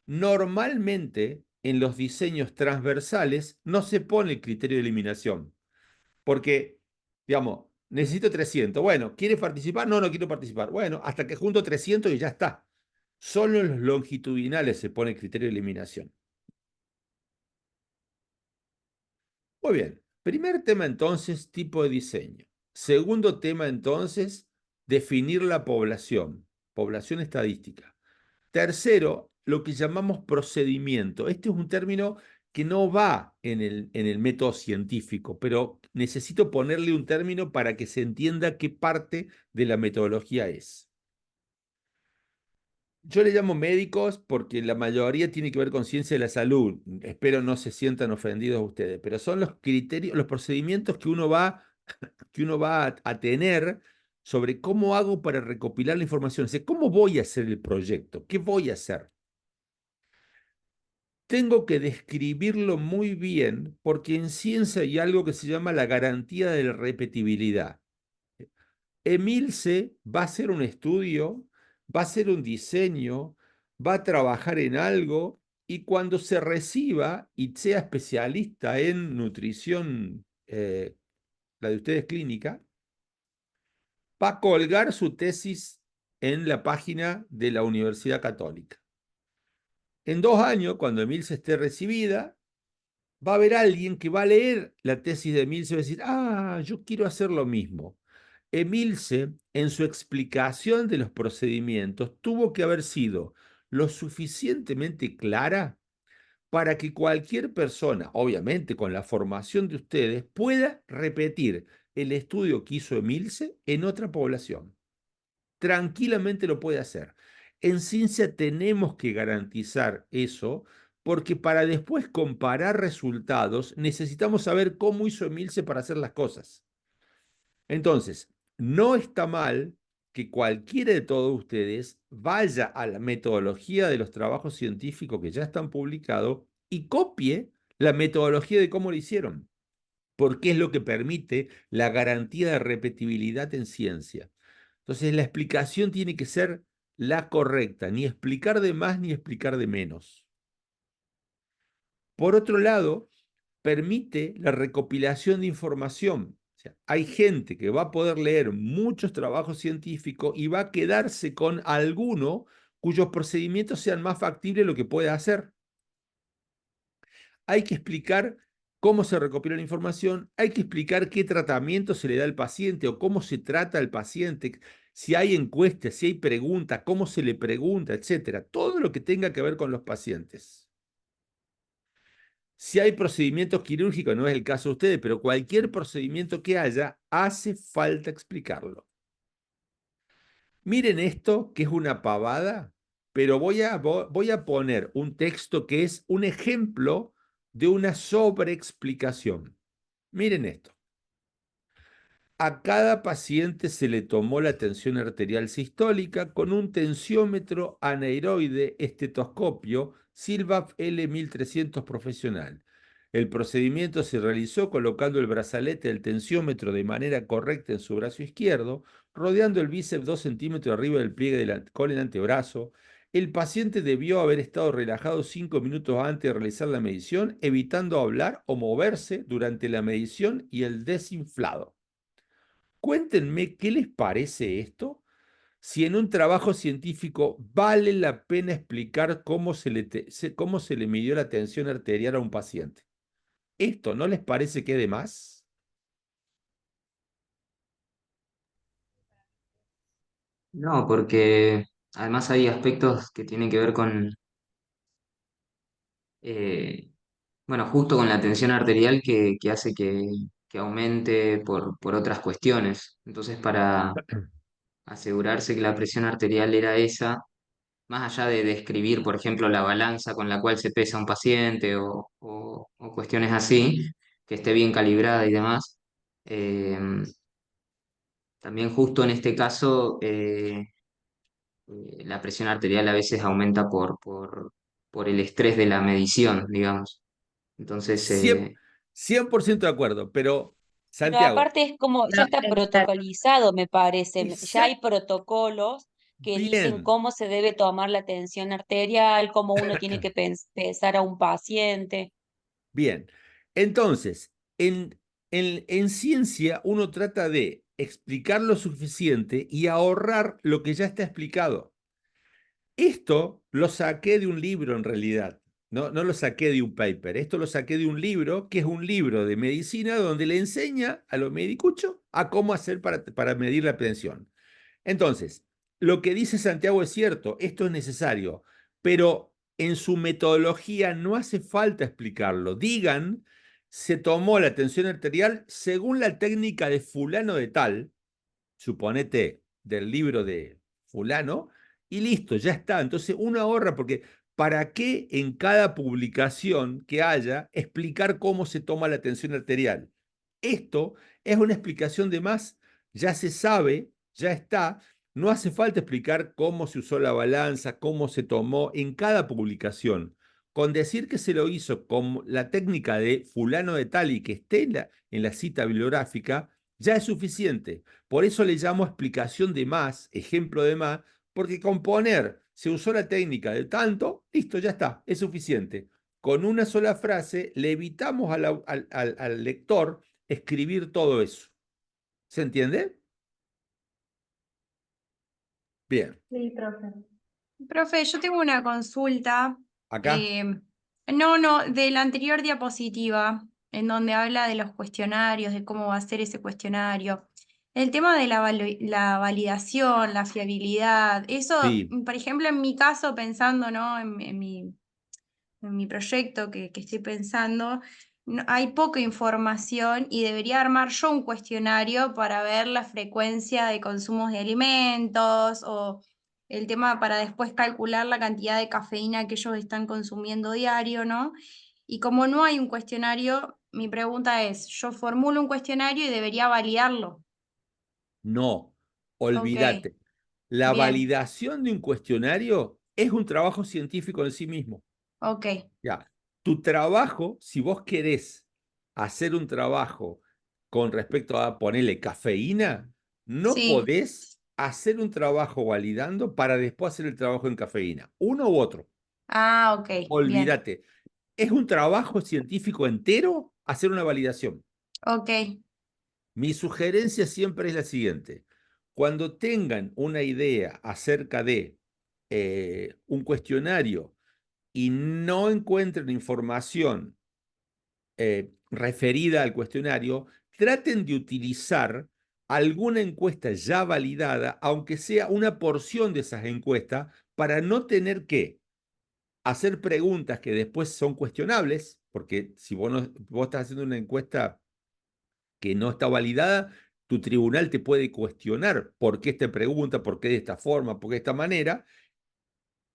Normalmente, en los diseños transversales no se pone el criterio de eliminación, porque, digamos, necesito 300. Bueno, ¿quieres participar? No, no quiero participar. Bueno, hasta que junto 300 y ya está. Solo en los longitudinales se pone el criterio de eliminación. Muy bien. Primer tema entonces, tipo de diseño. Segundo tema entonces, definir la población, población estadística. Tercero, lo que llamamos procedimiento. Este es un término que no va en el método científico, pero necesito ponerle un término para que se entienda qué parte de la metodología es. Yo le llamo médicos porque la mayoría tiene que ver con ciencia de la salud. Espero no se sientan ofendidos ustedes, pero son los criterios, los procedimientos que uno va a tener sobre cómo hago para recopilar la información. O sea, ¿cómo voy a hacer el proyecto? ¿Qué voy a hacer? Tengo que describirlo muy bien porque en ciencia hay algo que se llama la garantía de la repetibilidad. Emilce va a hacer un estudio, va a hacer un diseño, va a trabajar en algo y cuando se reciba y sea especialista en nutrición, la de ustedes clínica, va a colgar su tesis en la página de la Universidad Católica. En 2 años, cuando Emilce esté recibida, va a haber alguien que va a leer la tesis de Emilce y va a decir, ah, yo quiero hacer lo mismo. Emilce, en su explicación de los procedimientos, tuvo que haber sido lo suficientemente clara para que cualquier persona, obviamente con la formación de ustedes, pueda repetir el estudio que hizo Emilce en otra población. Tranquilamente lo puede hacer. En ciencia tenemos que garantizar eso porque para después comparar resultados necesitamos saber cómo hizo Emilce para hacer las cosas. Entonces, no está mal que cualquiera de todos ustedes vaya a la metodología de los trabajos científicos que ya están publicados y copie la metodología de cómo lo hicieron, porque es lo que permite la garantía de repetibilidad en ciencia. Entonces, la explicación tiene que ser la correcta, ni explicar de más ni explicar de menos. Por otro lado, permite la recopilación de información. O sea, hay gente que va a poder leer muchos trabajos científicos y va a quedarse con alguno cuyos procedimientos sean más factibles de lo que puede hacer. hay que explicar cómo se recopila la información, hay que explicar qué tratamiento se le da al paciente o cómo se trata al paciente, si hay encuestas, si hay preguntas, cómo se le pregunta, etcétera. Todo lo que tenga que ver con los pacientes. Si hay procedimientos quirúrgicos, no es el caso de ustedes, pero cualquier procedimiento que haya, hace falta explicarlo. Miren esto, que es una pavada, pero voy a poner un texto que es un ejemplo de una sobreexplicación. Miren esto. A cada paciente se le tomó la tensión arterial sistólica con un tensiómetro aneroide estetoscopio Silvaf L1300 profesional. El procedimiento se realizó colocando el brazalete del tensiómetro de manera correcta en su brazo izquierdo, rodeando el bíceps 2 centímetros arriba del pliegue con el antebrazo. El paciente debió haber estado relajado 5 minutos antes de realizar la medición, evitando hablar o moverse durante la medición y el desinflado. Cuéntenme qué les parece esto, si en un trabajo científico vale la pena explicar cómo cómo se le midió la tensión arterial a un paciente. ¿Esto no les parece que es de más? No, porque además hay aspectos que tienen que ver con, eh, bueno, justo con la tensión arterial que hace que aumente por otras cuestiones. Entonces, para asegurarse que la presión arterial era esa, más allá de describir, por ejemplo, la balanza con la cual se pesa un paciente o cuestiones así, que esté bien calibrada y demás, eh, también justo en este caso la presión arterial a veces aumenta por el estrés de la medición, digamos. Entonces, 100% de acuerdo, pero Pero Santiago, aparte es como, ya No, está protocolizado, me parece. Ya hay exacto, protocolos que dicen bien, cómo se debe tomar la tensión arterial, cómo uno tiene que pesar a un paciente. bien. Entonces, en ciencia uno trata de explicar lo suficiente y ahorrar lo que ya está explicado. Esto lo saqué de un libro en realidad, no lo saqué de un paper, esto lo saqué de un libro que es un libro de medicina donde le enseña a los medicuchos a cómo hacer para medir la presión. Entonces, lo que dice Santiago es cierto, esto es necesario, pero en su metodología no hace falta explicarlo. Digan, se tomó la tensión arterial según la técnica de fulano de tal, suponete del libro de fulano, y listo, ya está. Entonces uno ahorra porque ¿para qué en cada publicación que haya explicar cómo se toma la tensión arterial? Esto es una explicación de más, ya se sabe, ya está, no hace falta explicar cómo se usó la balanza, cómo se tomó en cada publicación. Con decir que se lo hizo con la técnica de fulano de tal y que esté en la cita bibliográfica, ya es suficiente. Por eso le llamo explicación de más, ejemplo de más, porque con poner se usó la técnica de tanto, listo, ya está, es suficiente. Con una sola frase le evitamos al lector escribir todo eso. ¿Se entiende? Bien. sí, profe. Profe, yo tengo una consulta. Acá. eh, no, de la anterior diapositiva, en donde habla de los cuestionarios, de cómo va a ser ese cuestionario. El tema de la validación, la fiabilidad, eso, Sí. por ejemplo, en mi caso, pensando, ¿no? En mi proyecto que estoy pensando, hay poca información y debería armar yo un cuestionario para ver la frecuencia de consumos de alimentos o el tema para después calcular la cantidad de cafeína que ellos están consumiendo diario, ¿no? Y como no hay un cuestionario, mi pregunta es, yo formulo un cuestionario y debería validarlo. No, Ok, olvídate. La bien, validación de un cuestionario es un trabajo científico en sí mismo. ok, Ya, tu trabajo, si vos querés hacer un trabajo con respecto a ponerle cafeína, no sí. podés hacer un trabajo validando para después hacer el trabajo en cafeína. Uno u otro. Ah, ok, bien, Olvídate. Es un trabajo científico entero hacer una validación. ok, Mi sugerencia siempre es la siguiente. Cuando tengan una idea acerca de un cuestionario y no encuentren información referida al cuestionario, traten de utilizar alguna encuesta ya validada, aunque sea una porción de esas encuestas, para no tener que hacer preguntas que después son cuestionables, porque si vos estás haciendo una encuesta que no está validada, tu tribunal te puede cuestionar por qué esta pregunta, por qué de esta forma, por qué de esta manera.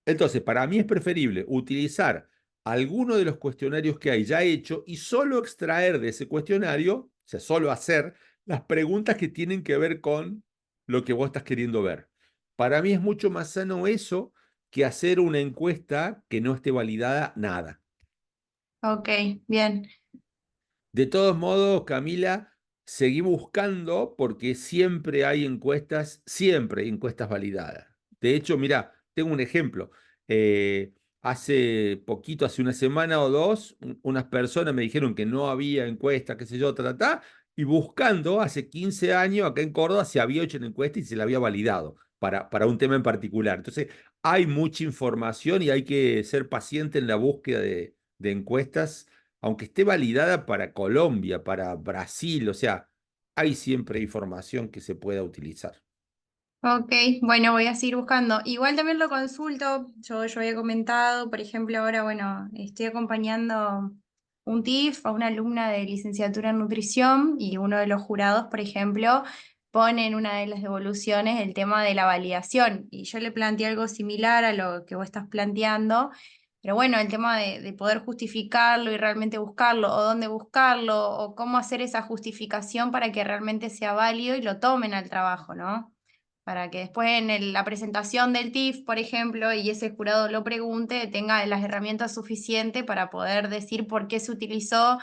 Entonces, para mí es preferible utilizar alguno de los cuestionarios que hay ya hecho y solo extraer de ese cuestionario, o sea, solo hacer las preguntas que tienen que ver con lo que vos estás queriendo ver. Para mí es mucho más sano eso que hacer una encuesta que no esté validada nada. Ok, bien. De todos modos, Camila, seguí buscando porque siempre hay encuestas validadas. De hecho, mira, tengo un ejemplo. Hace poquito, hace una semana o dos, unas personas me dijeron que no había encuesta, qué sé yo, y buscando, hace 15 años, acá en Córdoba, se había hecho una encuesta y se la había validado para un tema en particular. Entonces, hay mucha información y hay que ser paciente en la búsqueda de encuestas aunque esté validada para Colombia, para Brasil, o sea, hay siempre información que se pueda utilizar. Ok, bueno, voy a seguir buscando. Igual también lo consulto, yo había comentado, por ejemplo, ahora, bueno, estoy acompañando un TIF a una alumna de licenciatura en nutrición y uno de los jurados, por ejemplo, pone en una de las devoluciones el tema de la validación y yo le planteé algo similar a lo que vos estás planteando, pero bueno, el tema de poder justificarlo y realmente buscarlo, o dónde buscarlo, o cómo hacer esa justificación para que realmente sea válido y lo tomen al trabajo, ¿no? Para que después en la presentación del TIF, por ejemplo, y ese jurado lo pregunte, tenga las herramientas suficientes para poder decir por qué se utilizó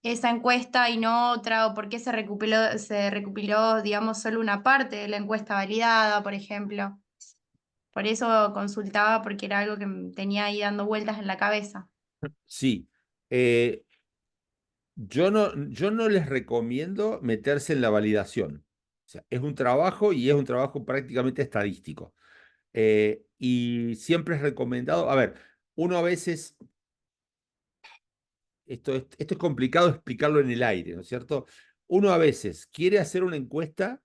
esa encuesta y no otra, o por qué se recopiló, digamos, solo una parte de la encuesta validada, por ejemplo. Por eso consultaba, porque era algo que me tenía ahí dando vueltas en la cabeza. Sí, eh, yo no les recomiendo meterse en la validación. O sea, es un trabajo y es un trabajo prácticamente estadístico. Y siempre es recomendado, a ver, uno a veces esto es complicado explicarlo en el aire, ¿no es cierto? Uno a veces quiere hacer una encuesta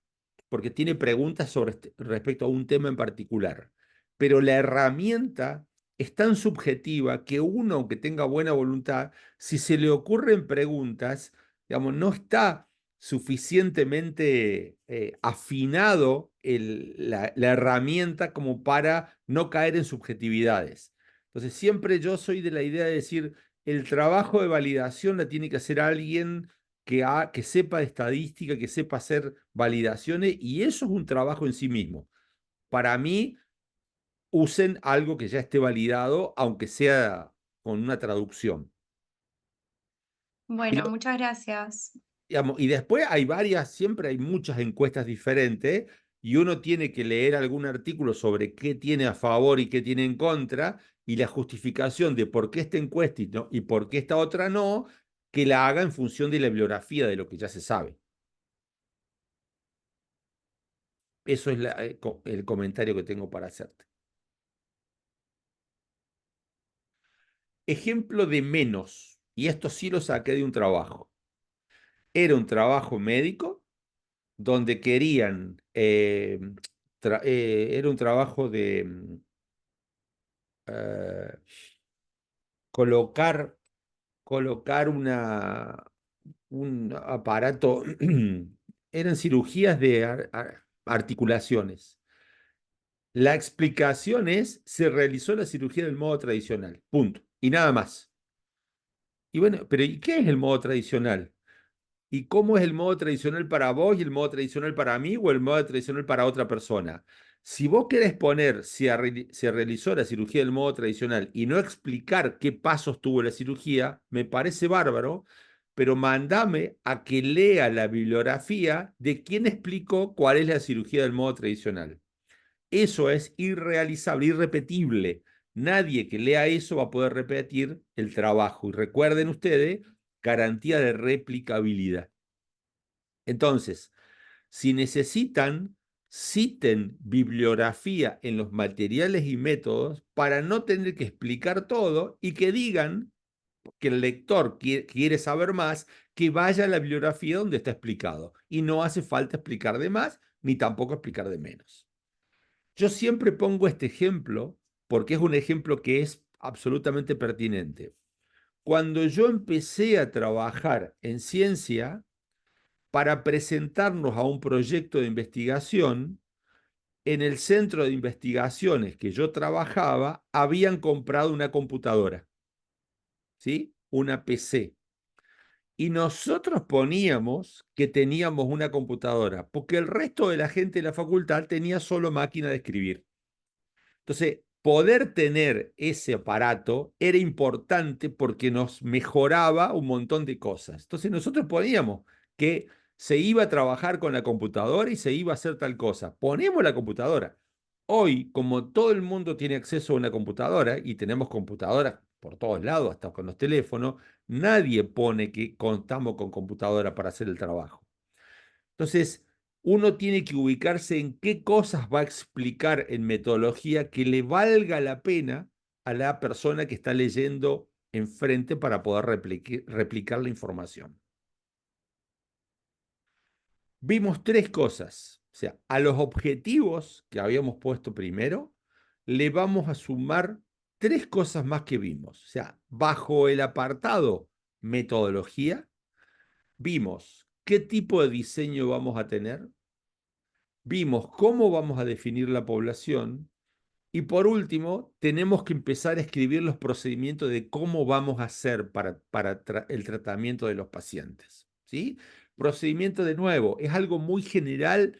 porque tiene preguntas respecto a un tema en particular, pero la herramienta es tan subjetiva que uno, aunque tenga buena voluntad, si se le ocurren preguntas, digamos, no está suficientemente afinado la herramienta como para no caer en subjetividades. Entonces, siempre yo soy de la idea de decir, el trabajo de validación la tiene que hacer alguien que sepa de estadística, que sepa hacer validaciones, y eso es un trabajo en sí mismo. Para mí, usen algo que ya esté validado, aunque sea con una traducción. Y, Bueno, muchas gracias. y después siempre hay muchas encuestas diferentes, y uno tiene que leer algún artículo sobre qué tiene a favor y qué tiene en contra, y la justificación de por qué esta encuesta y por qué esta otra no, que la haga en función de la bibliografía de lo que ya se sabe. Eso es el comentario que tengo para hacerte. Ejemplo de menos, y esto sí lo saqué de un trabajo. Era un trabajo médico donde querían, era un trabajo de eh, colocar, colocar un aparato, eran cirugías de articulaciones. La explicación es, se realizó la cirugía del modo tradicional, punto, y nada más. Y bueno, pero ¿y qué es el modo tradicional? ¿Y cómo es el modo tradicional para vos y el modo tradicional para mí o el modo tradicional para otra persona? Si vos querés poner se realizó la cirugía del modo tradicional y no explicar qué pasos tuvo la cirugía, me parece bárbaro, pero mandame a que lea la bibliografía de quién explicó cuál es la cirugía del modo tradicional. Eso es irrealizable, irrepetible. Nadie que lea eso va a poder repetir el trabajo. Y recuerden ustedes, garantía de replicabilidad. Entonces, si necesitan, citen bibliografía en los materiales y métodos para no tener que explicar todo y que digan que el lector quiere saber más, que vaya a la bibliografía donde está explicado. Y no hace falta explicar de más, ni tampoco explicar de menos. Yo siempre pongo este ejemplo porque es un ejemplo que es absolutamente pertinente. Cuando yo empecé a trabajar en ciencia, para presentarnos a un proyecto de investigación, en el centro de investigaciones que yo trabajaba, habían comprado una computadora, ¿sí? Una PC. Y nosotros poníamos que teníamos una computadora, porque el resto de la gente de la facultad tenía solo máquina de escribir. Entonces, poder tener ese aparato era importante porque nos mejoraba un montón de cosas. Entonces, nosotros poníamos que se iba a trabajar con la computadora y se iba a hacer tal cosa. Ponemos la computadora. Hoy, como todo el mundo tiene acceso a una computadora y tenemos computadoras por todos lados, hasta con los teléfonos, nadie pone que contamos con computadora para hacer el trabajo. Entonces, uno tiene que ubicarse en qué cosas va a explicar en metodología que le valga la pena a la persona que está leyendo enfrente para poder replicar la información. Vimos tres cosas. O sea, a los objetivos que habíamos puesto primero, le vamos a sumar tres cosas más que vimos. O sea, bajo el apartado metodología, vimos qué tipo de diseño vamos a tener, vimos cómo vamos a definir la población y por último, tenemos que empezar a escribir los procedimientos de cómo vamos a hacer para el tratamiento de los pacientes, ¿sí? Procedimiento de nuevo, es algo muy general,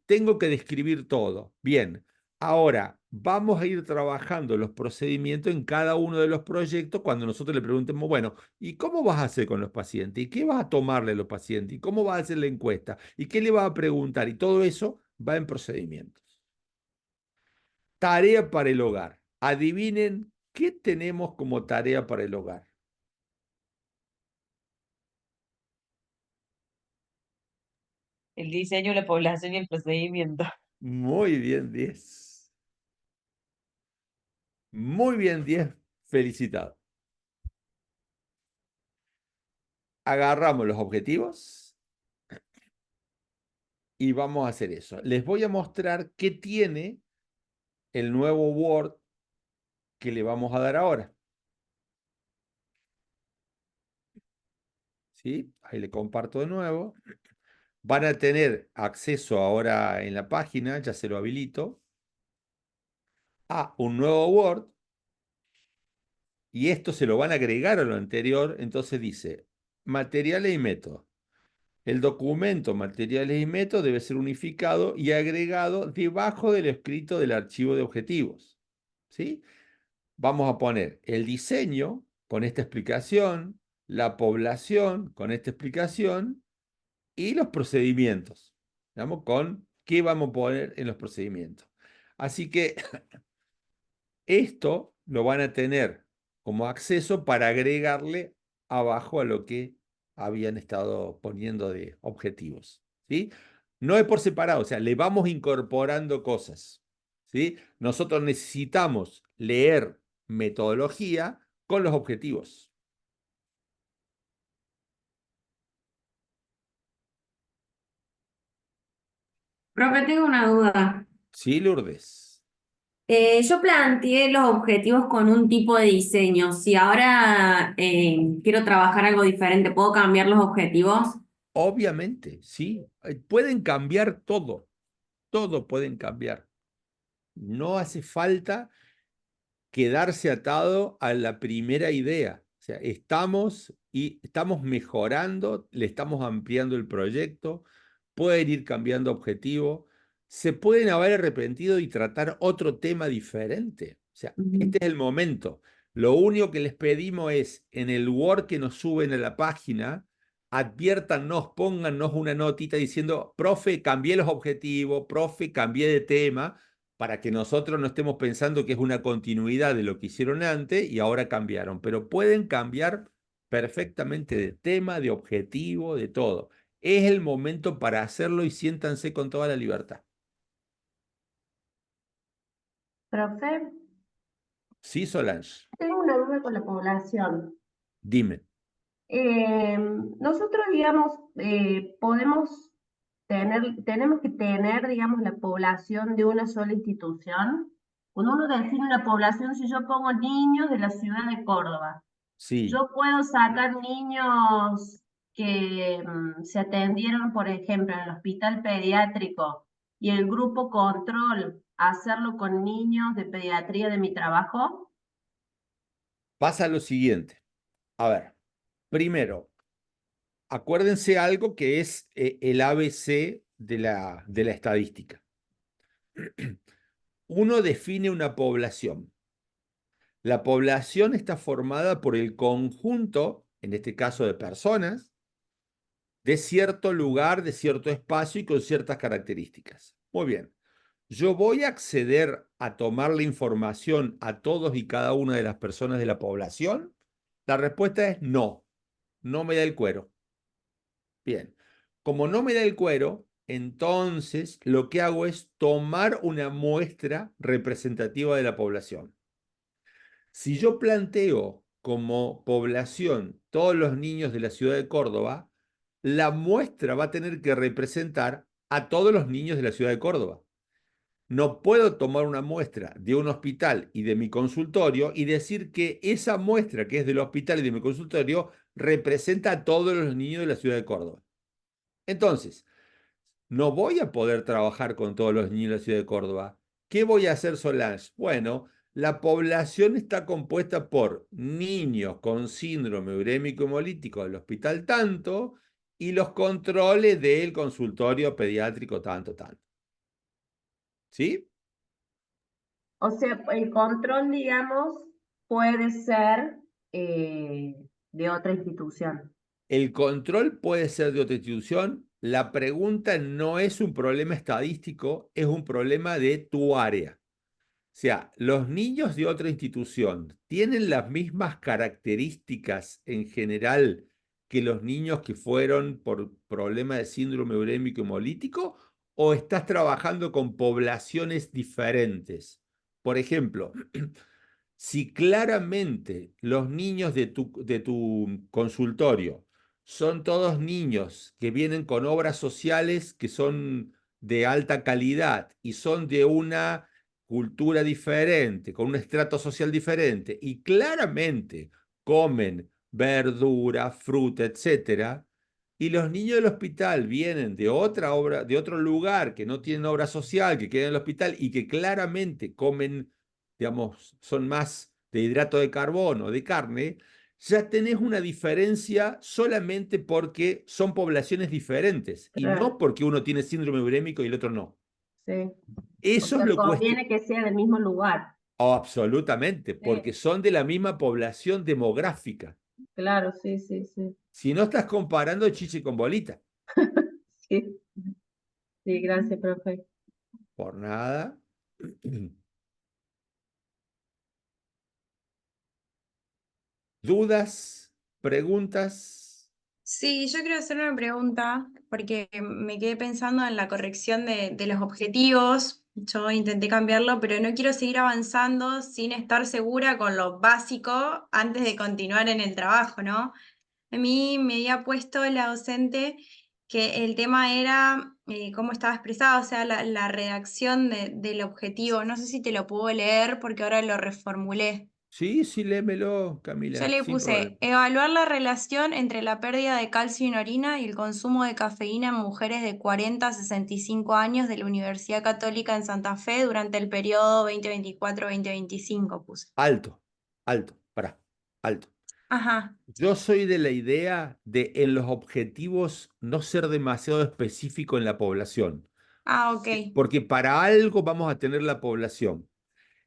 tengo que describir todo. Bien, ahora vamos a ir trabajando los procedimientos en cada uno de los proyectos cuando nosotros le preguntemos, bueno, ¿y cómo vas a hacer con los pacientes? ¿Y qué vas a tomarle a los pacientes? ¿Y cómo vas a hacer la encuesta? ¿Y qué le vas a preguntar? Y todo eso va en procedimientos. Tarea para el hogar. Adivinen qué tenemos como tarea para el hogar. El diseño, la población y el procedimiento. Muy bien, 10. Muy bien, 10. Felicitado. Agarramos los objetivos y vamos a hacer eso. Les voy a mostrar qué tiene el nuevo Word que le vamos a dar ahora. ¿Sí? Ahí le comparto de nuevo. Van a tener acceso ahora en la página, ya se lo habilito, a un nuevo Word. Y esto se lo van a agregar a lo anterior, entonces dice materiales y métodos. El documento materiales y métodos debe ser unificado y agregado debajo del escrito del archivo de objetivos. ¿Sí? Vamos a poner el diseño con esta explicación, la población con esta explicación y los procedimientos. Digamos, con qué vamos a poner en los procedimientos. Así que esto lo van a tener como acceso para agregarle abajo a lo que habían estado poniendo de objetivos, ¿sí? No es por separado, o sea, le vamos incorporando cosas, ¿sí? Nosotros necesitamos leer metodología con los objetivos. Profe, tengo una duda. ¿Sí, Lourdes? Yo planteé los objetivos con un tipo de diseño. Si ahora quiero trabajar algo diferente, ¿puedo cambiar los objetivos? Obviamente, sí. Pueden cambiar todo, todo pueden cambiar. No hace falta quedarse atado a la primera idea. O sea, estamos mejorando, le estamos ampliando el proyecto, pueden ir cambiando objetivo, se pueden haber arrepentido y tratar otro tema diferente. O sea, este es el momento. Lo único que les pedimos es, en el Word que nos suben a la página, adviértanos, pónganos una notita diciendo, profe, cambié los objetivos, profe, cambié de tema, para que nosotros no estemos pensando que es una continuidad de lo que hicieron antes y ahora cambiaron, pero pueden cambiar perfectamente de tema, de objetivo, de todo. Es el momento para hacerlo y siéntanse con toda la libertad. Profe, Sí, Solange. tengo una duda con la población. Dime. Nosotros, digamos, tenemos que tener, digamos, la población de una sola institución. Cuando uno define una población, si yo pongo niños de la ciudad de Córdoba, Sí. yo puedo sacar niños que se atendieron, por ejemplo, en el hospital pediátrico y el grupo control, hacerlo con niños de pediatría de mi trabajo. Pasa lo siguiente. A ver, primero, acuérdense algo que es el ABC de la estadística. Uno define una población. La población está formada por el conjunto, en este caso de personas, de cierto lugar, de cierto espacio y con ciertas características. Muy bien. ¿Yo voy a acceder a tomar la información a todos y cada una de las personas de la población? La respuesta es no. No me da el cuero. Bien. Como no me da el cuero, entonces lo que hago es tomar una muestra representativa de la población. Si yo planteo como población todos los niños de la ciudad de Córdoba, la muestra va a tener que representar a todos los niños de la ciudad de Córdoba. No puedo tomar una muestra de un hospital y de mi consultorio y decir que esa muestra que es del hospital y de mi consultorio representa a todos los niños de la ciudad de Córdoba. Entonces, no voy a poder trabajar con todos los niños de la ciudad de Córdoba. ¿Qué voy a hacer, Solange? Bueno, la población está compuesta por niños con síndrome urémico hemolítico del hospital tanto y los controles del consultorio pediátrico tanto. ¿Sí? O sea, el control, digamos, puede ser de otra institución. El control puede ser de otra institución. La pregunta no es un problema estadístico, es un problema de tu área. O sea, los niños de otra institución tienen las mismas características en general que los niños que fueron por problema de síndrome urémico hemolítico, o estás trabajando con poblaciones diferentes. Por ejemplo, si claramente los niños de tu consultorio son todos niños que vienen con obras sociales que son de alta calidad y son de una cultura diferente, con un estrato social diferente, y claramente comen verdura, fruta, etcétera, y los niños del hospital vienen de otra obra, de otro lugar que no tienen obra social, que quedan en el hospital y que claramente comen, digamos, son más de hidrato de carbono, de carne, ya tenés una diferencia solamente porque son poblaciones diferentes y Claro. no porque uno tiene síndrome urémico y el otro no. Sí. Eso O es sea, lo conviene que sea del mismo lugar. Oh, absolutamente, porque son de la misma población demográfica. Claro, sí, sí, sí. Si no estás comparando chiche con bolita. Sí, sí, gracias, profe. Por nada. ¿Dudas? ¿Preguntas? Sí, yo quiero hacer una pregunta porque me quedé pensando en la corrección de los objetivos. Yo intenté cambiarlo, pero no quiero seguir avanzando sin estar segura con lo básico antes de continuar en el trabajo, ¿no? A mí me había puesto la docente que el tema era cómo estaba expresado, o sea, la redacción del objetivo. No sé si te lo puedo leer porque ahora lo reformulé. Sí, sí, léemelo, Yo Camila, le sin problema. puse evaluar la relación entre la pérdida de calcio en orina y el consumo de cafeína en mujeres de 40 a 65 años de la Universidad Católica en Santa Fe durante el periodo 2024-2025, puse. Alto, pará, alto. Ajá, Yo soy de la idea de en los objetivos no ser demasiado específico en la población, ok. porque para algo vamos a tener la población.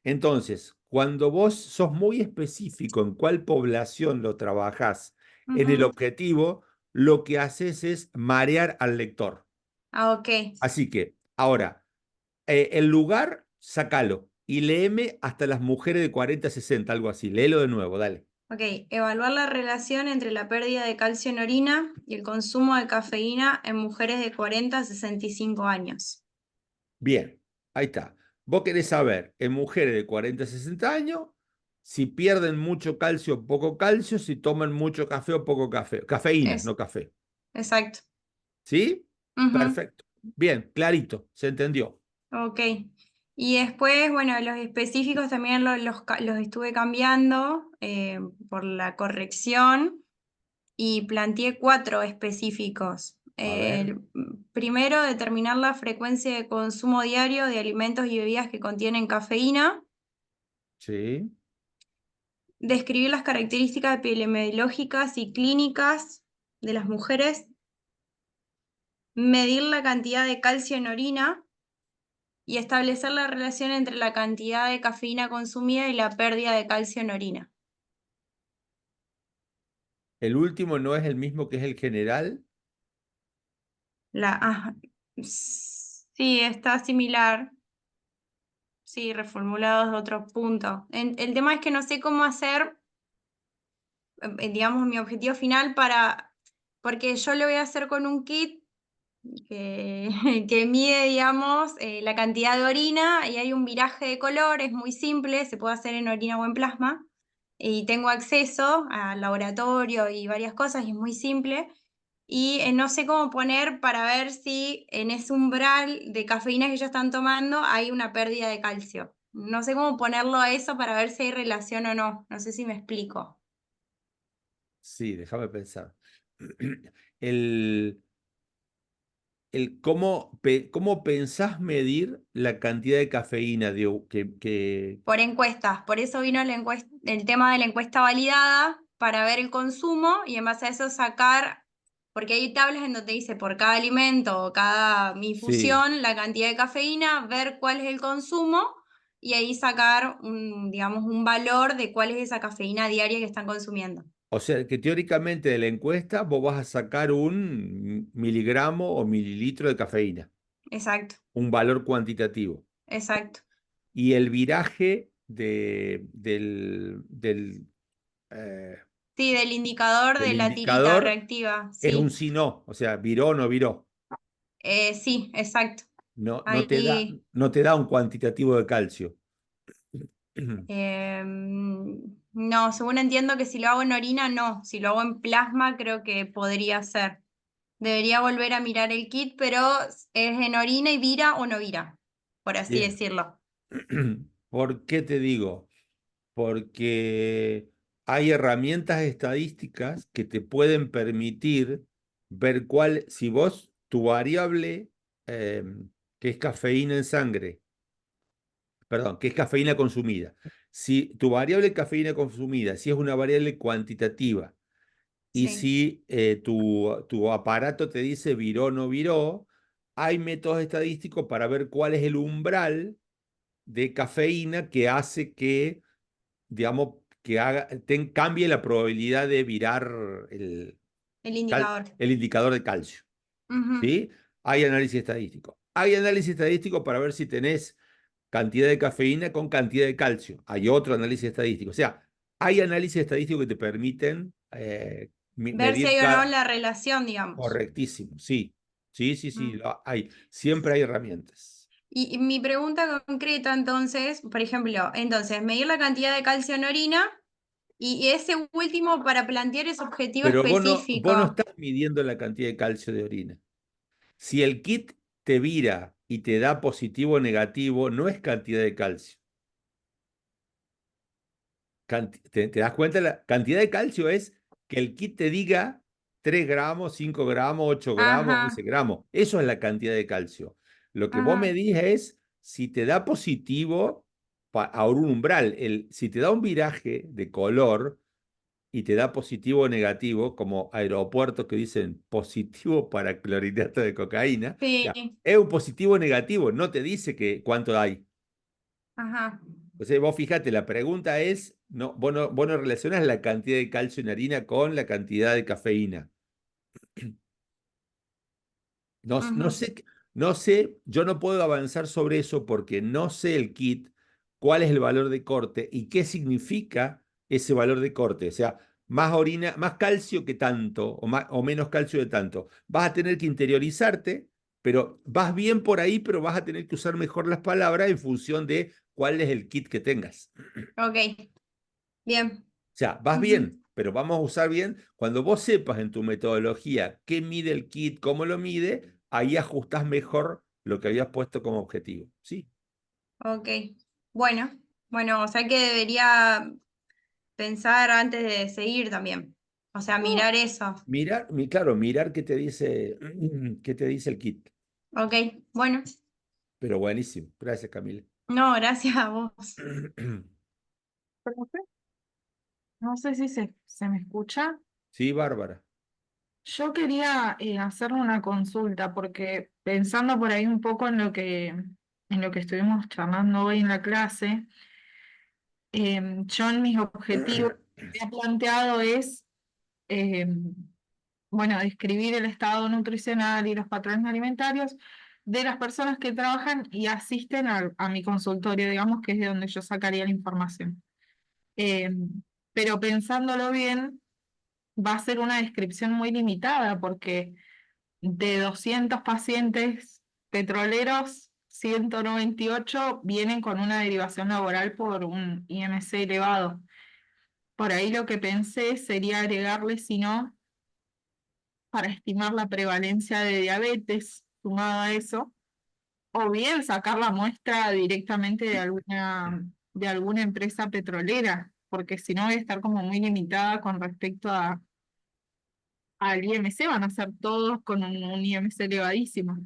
Entonces, cuando vos sos muy específico en cuál población lo trabajás en el Ujú. objetivo, lo que haces es marear al lector. Ok. Así que, ahora, el lugar, sacalo y léeme hasta las mujeres de 40 a 60, algo así. Léelo de nuevo, dale. Ok, evaluar la relación entre la pérdida de calcio en orina y el consumo de cafeína en mujeres de 40 a 65 años. Bien, ahí está. Vos querés saber en mujeres de 40 a 60 años si pierden mucho calcio o poco calcio, si toman mucho café o poco café. Cafeína, Es, no café. exacto. ¿Sí? Ujú. Perfecto. Bien, clarito, se entendió. Ok. Y después, bueno, los específicos también los estuve cambiando por la corrección y planteé 4 específicos. A ver, El primero, determinar la frecuencia de consumo diario de alimentos y bebidas que contienen cafeína. sí. Describir las características epidemiológicas y clínicas de las mujeres. Medir la cantidad de calcio en orina y establecer la relación entre la cantidad de cafeína consumida y la pérdida de calcio en orina. El último no es el mismo que es el general. Sí, está similar. Sí, reformulados de otro punto. El tema es que no sé cómo hacer, digamos, mi objetivo final porque yo lo voy a hacer con un kit que, que mide, digamos, la cantidad de orina y hay un viraje de color, es muy simple, se puede hacer en orina o en plasma. Y tengo acceso al laboratorio y varias cosas, y es muy simple. Y no sé cómo poner para ver si en ese umbral de cafeína que ellos están tomando hay una pérdida de calcio. No sé cómo ponerlo a eso para ver si hay relación o no. No sé si me explico. Sí, déjame pensar. El, ¿cómo pensás medir la cantidad de cafeína que... Por encuestas. Por eso vino el tema de la encuesta validada para ver el consumo y en base a eso sacar, porque hay tablas en donde dice por cada alimento o cada Sí, infusión la cantidad de cafeína, ver cuál es el consumo y ahí sacar digamos, un valor de cuál es esa cafeína diaria que están consumiendo. o sea que teóricamente de la encuesta vos vas a sacar un miligramo o mililitro de cafeína, Exacto, un valor cuantitativo. exacto. Y el viraje eh, Sí, del indicador del de la tirita indicador reactiva, es un sí. sí no, o sea, viró o no viró. Sí, exacto. No, Ahí no te da un cuantitativo de calcio. no, según entiendo que si lo hago en orina, no. Si lo hago en plasma, creo que podría ser. Debería volver a mirar el kit, pero es en orina y vira o no vira, por así Bien. decirlo. ¿Por qué te digo? Porque hay herramientas estadísticas que te pueden permitir ver cuál, si vos, tu variable, eh, que es cafeína en sangre, perdón, que es cafeína consumida, si tu variable cafeína consumida, si es una variable cuantitativa, y Sí, si tu aparato te dice viró o no viró, hay métodos estadísticos para ver cuál es el umbral de cafeína que hace que, digamos, cambie la probabilidad de virar el indicador. el indicador de calcio. Ujú. ¿Sí? Hay análisis estadístico. Hay análisis estadístico para ver si tenés cantidad de cafeína con cantidad de calcio. Hay otro análisis estadístico. O sea, hay análisis estadísticos que te permiten Ver si medir hay o no cada... la relación, digamos. Correctísimo, sí. Sí, sí, sí, Mm. hay. Siempre hay herramientas. Y mi pregunta concreta, entonces, por ejemplo, entonces, medir la cantidad de calcio en orina y ese último para plantear ese objetivo Pero vos no específico. estás midiendo la cantidad de calcio de orina. Si el kit te vira y te da positivo o negativo, no es cantidad de calcio. ¿Te das cuenta? La cantidad de calcio es que el kit te diga 3 gramos, 5 gramos, 8 gramos, 11 Ajá, gramos. Eso es la cantidad de calcio. Lo que vos ajá. medís es si te da positivo a un umbral. Si te da un viraje de color y te da positivo o negativo, como aeropuertos que dicen positivo para clorhidrato de cocaína, o sea, Sí, es un positivo o negativo, no te dice cuánto hay. ajá. Entonces, vos fíjate, la pregunta es, no, vos no relacionas la cantidad de calcio en harina con la cantidad de cafeína. No Ujú. sé, no sé, yo no puedo avanzar sobre eso porque no sé el kit, cuál es el valor de corte y qué significa ese valor de corte. O sea, más orina, más calcio que tanto, o menos calcio de tanto. Vas a tener que interiorizarte, pero vas bien por ahí, pero vas a tener que usar mejor las palabras en función de cuál es el kit que tengas. Ok, Bien. O sea, vas Ujú. bien, pero vamos a usar bien. Cuando vos sepas en tu metodología qué mide el kit, cómo lo mide, ahí ajustás mejor lo que habías puesto como objetivo. ¿Sí? Ok. Bueno, o sea que debería pensar antes de seguir también. O sea, No. mirar eso. Claro, mirar qué te dice el kit. Ok, bueno. Pero buenísimo. Gracias, Camila. No, gracias a vos. Profe, no sé si se me escucha. Sí, Bárbara. Yo quería hacerle una consulta porque pensando por ahí un poco en lo que estuvimos charlando hoy en la clase, yo en mis objetivos que he planteado es, bueno, describir el estado nutricional y los patrones alimentarios de las personas que trabajan y asisten a mi consultorio, digamos, que es de donde yo sacaría la información. Pero pensándolo bien, va a ser una descripción muy limitada porque de 200 pacientes petroleros, 198 vienen con una derivación laboral por un IMC elevado. Por ahí lo que pensé sería agregarle, si no, para estimar la prevalencia de diabetes, sumado a eso, o bien sacar la muestra directamente de alguna empresa petrolera, porque si no voy a estar como muy limitada con respecto al IMC, van a ser todos con un IMC elevadísimo.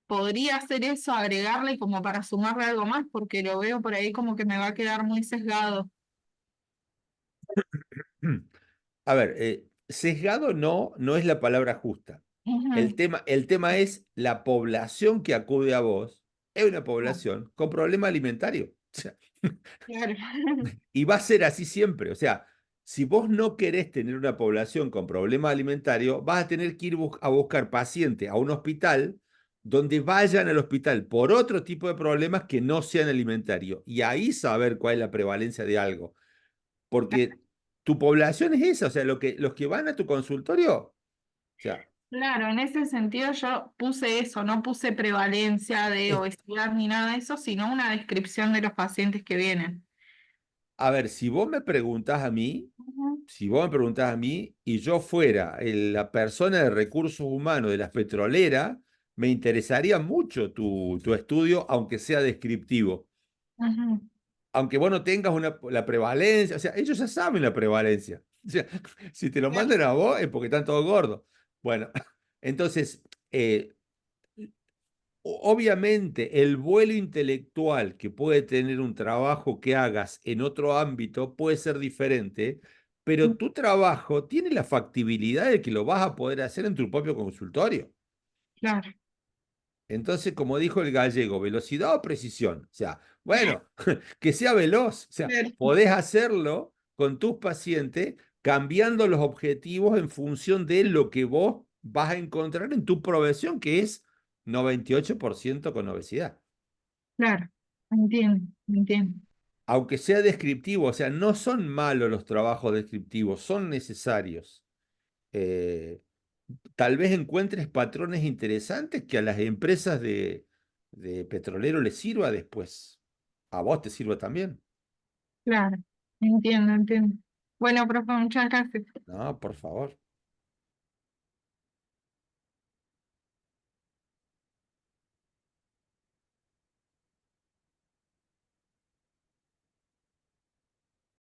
Podría hacer eso, agregarle como para sumarle algo más, porque lo veo por ahí como que me va a quedar muy sesgado. A ver, sesgado no es la palabra justa. Ujú, El tema es la población que acude a vos es una claro, población con problema alimentario. O sea, claro. y va a ser así siempre. O sea, si vos no querés tener una población con problema alimentario, vas a tener que ir a buscar pacientes a un hospital donde vayan al hospital por otro tipo de problemas que no sean alimentarios. Y ahí saber cuál es la prevalencia de algo. Porque tu población es esa. O sea, los que van a tu consultorio, o sea, Claro, en ese sentido yo puse eso, no puse prevalencia de es obesidad ni nada de eso, sino una descripción de los pacientes que vienen. a ver, si vos me preguntás a mí, Ujú, si vos me preguntás a mí y yo fuera la persona de recursos humanos de las petroleras, me interesaría mucho tu estudio, aunque sea descriptivo. ujú, Aunque vos no tengas la prevalencia, o sea, ellos ya saben la prevalencia. O sea, si te lo claro, mandan a vos es porque están todos gordos. Bueno, entonces, obviamente, el vuelo intelectual que puede tener un trabajo que hagas en otro ámbito puede ser diferente, pero tu trabajo tiene la factibilidad de que lo vas a poder hacer en tu propio consultorio. claro, Entonces, como dijo el gallego, velocidad o precisión. O sea, bueno, que sea veloz. O sea, claro, podés hacerlo con tus pacientes cambiando los objetivos en función de lo que vos vas a encontrar en tu profesión, que es 98% con obesidad. claro, entiendo, entiendo. Aunque sea descriptivo, o sea, no son malos los trabajos descriptivos, son necesarios. Eh, Tal vez encuentres patrones interesantes que a las empresas de petrolero les sirva después. A vos te sirva también. Claro, entiendo, entiendo. Bueno, profe, muchas gracias. No, por favor.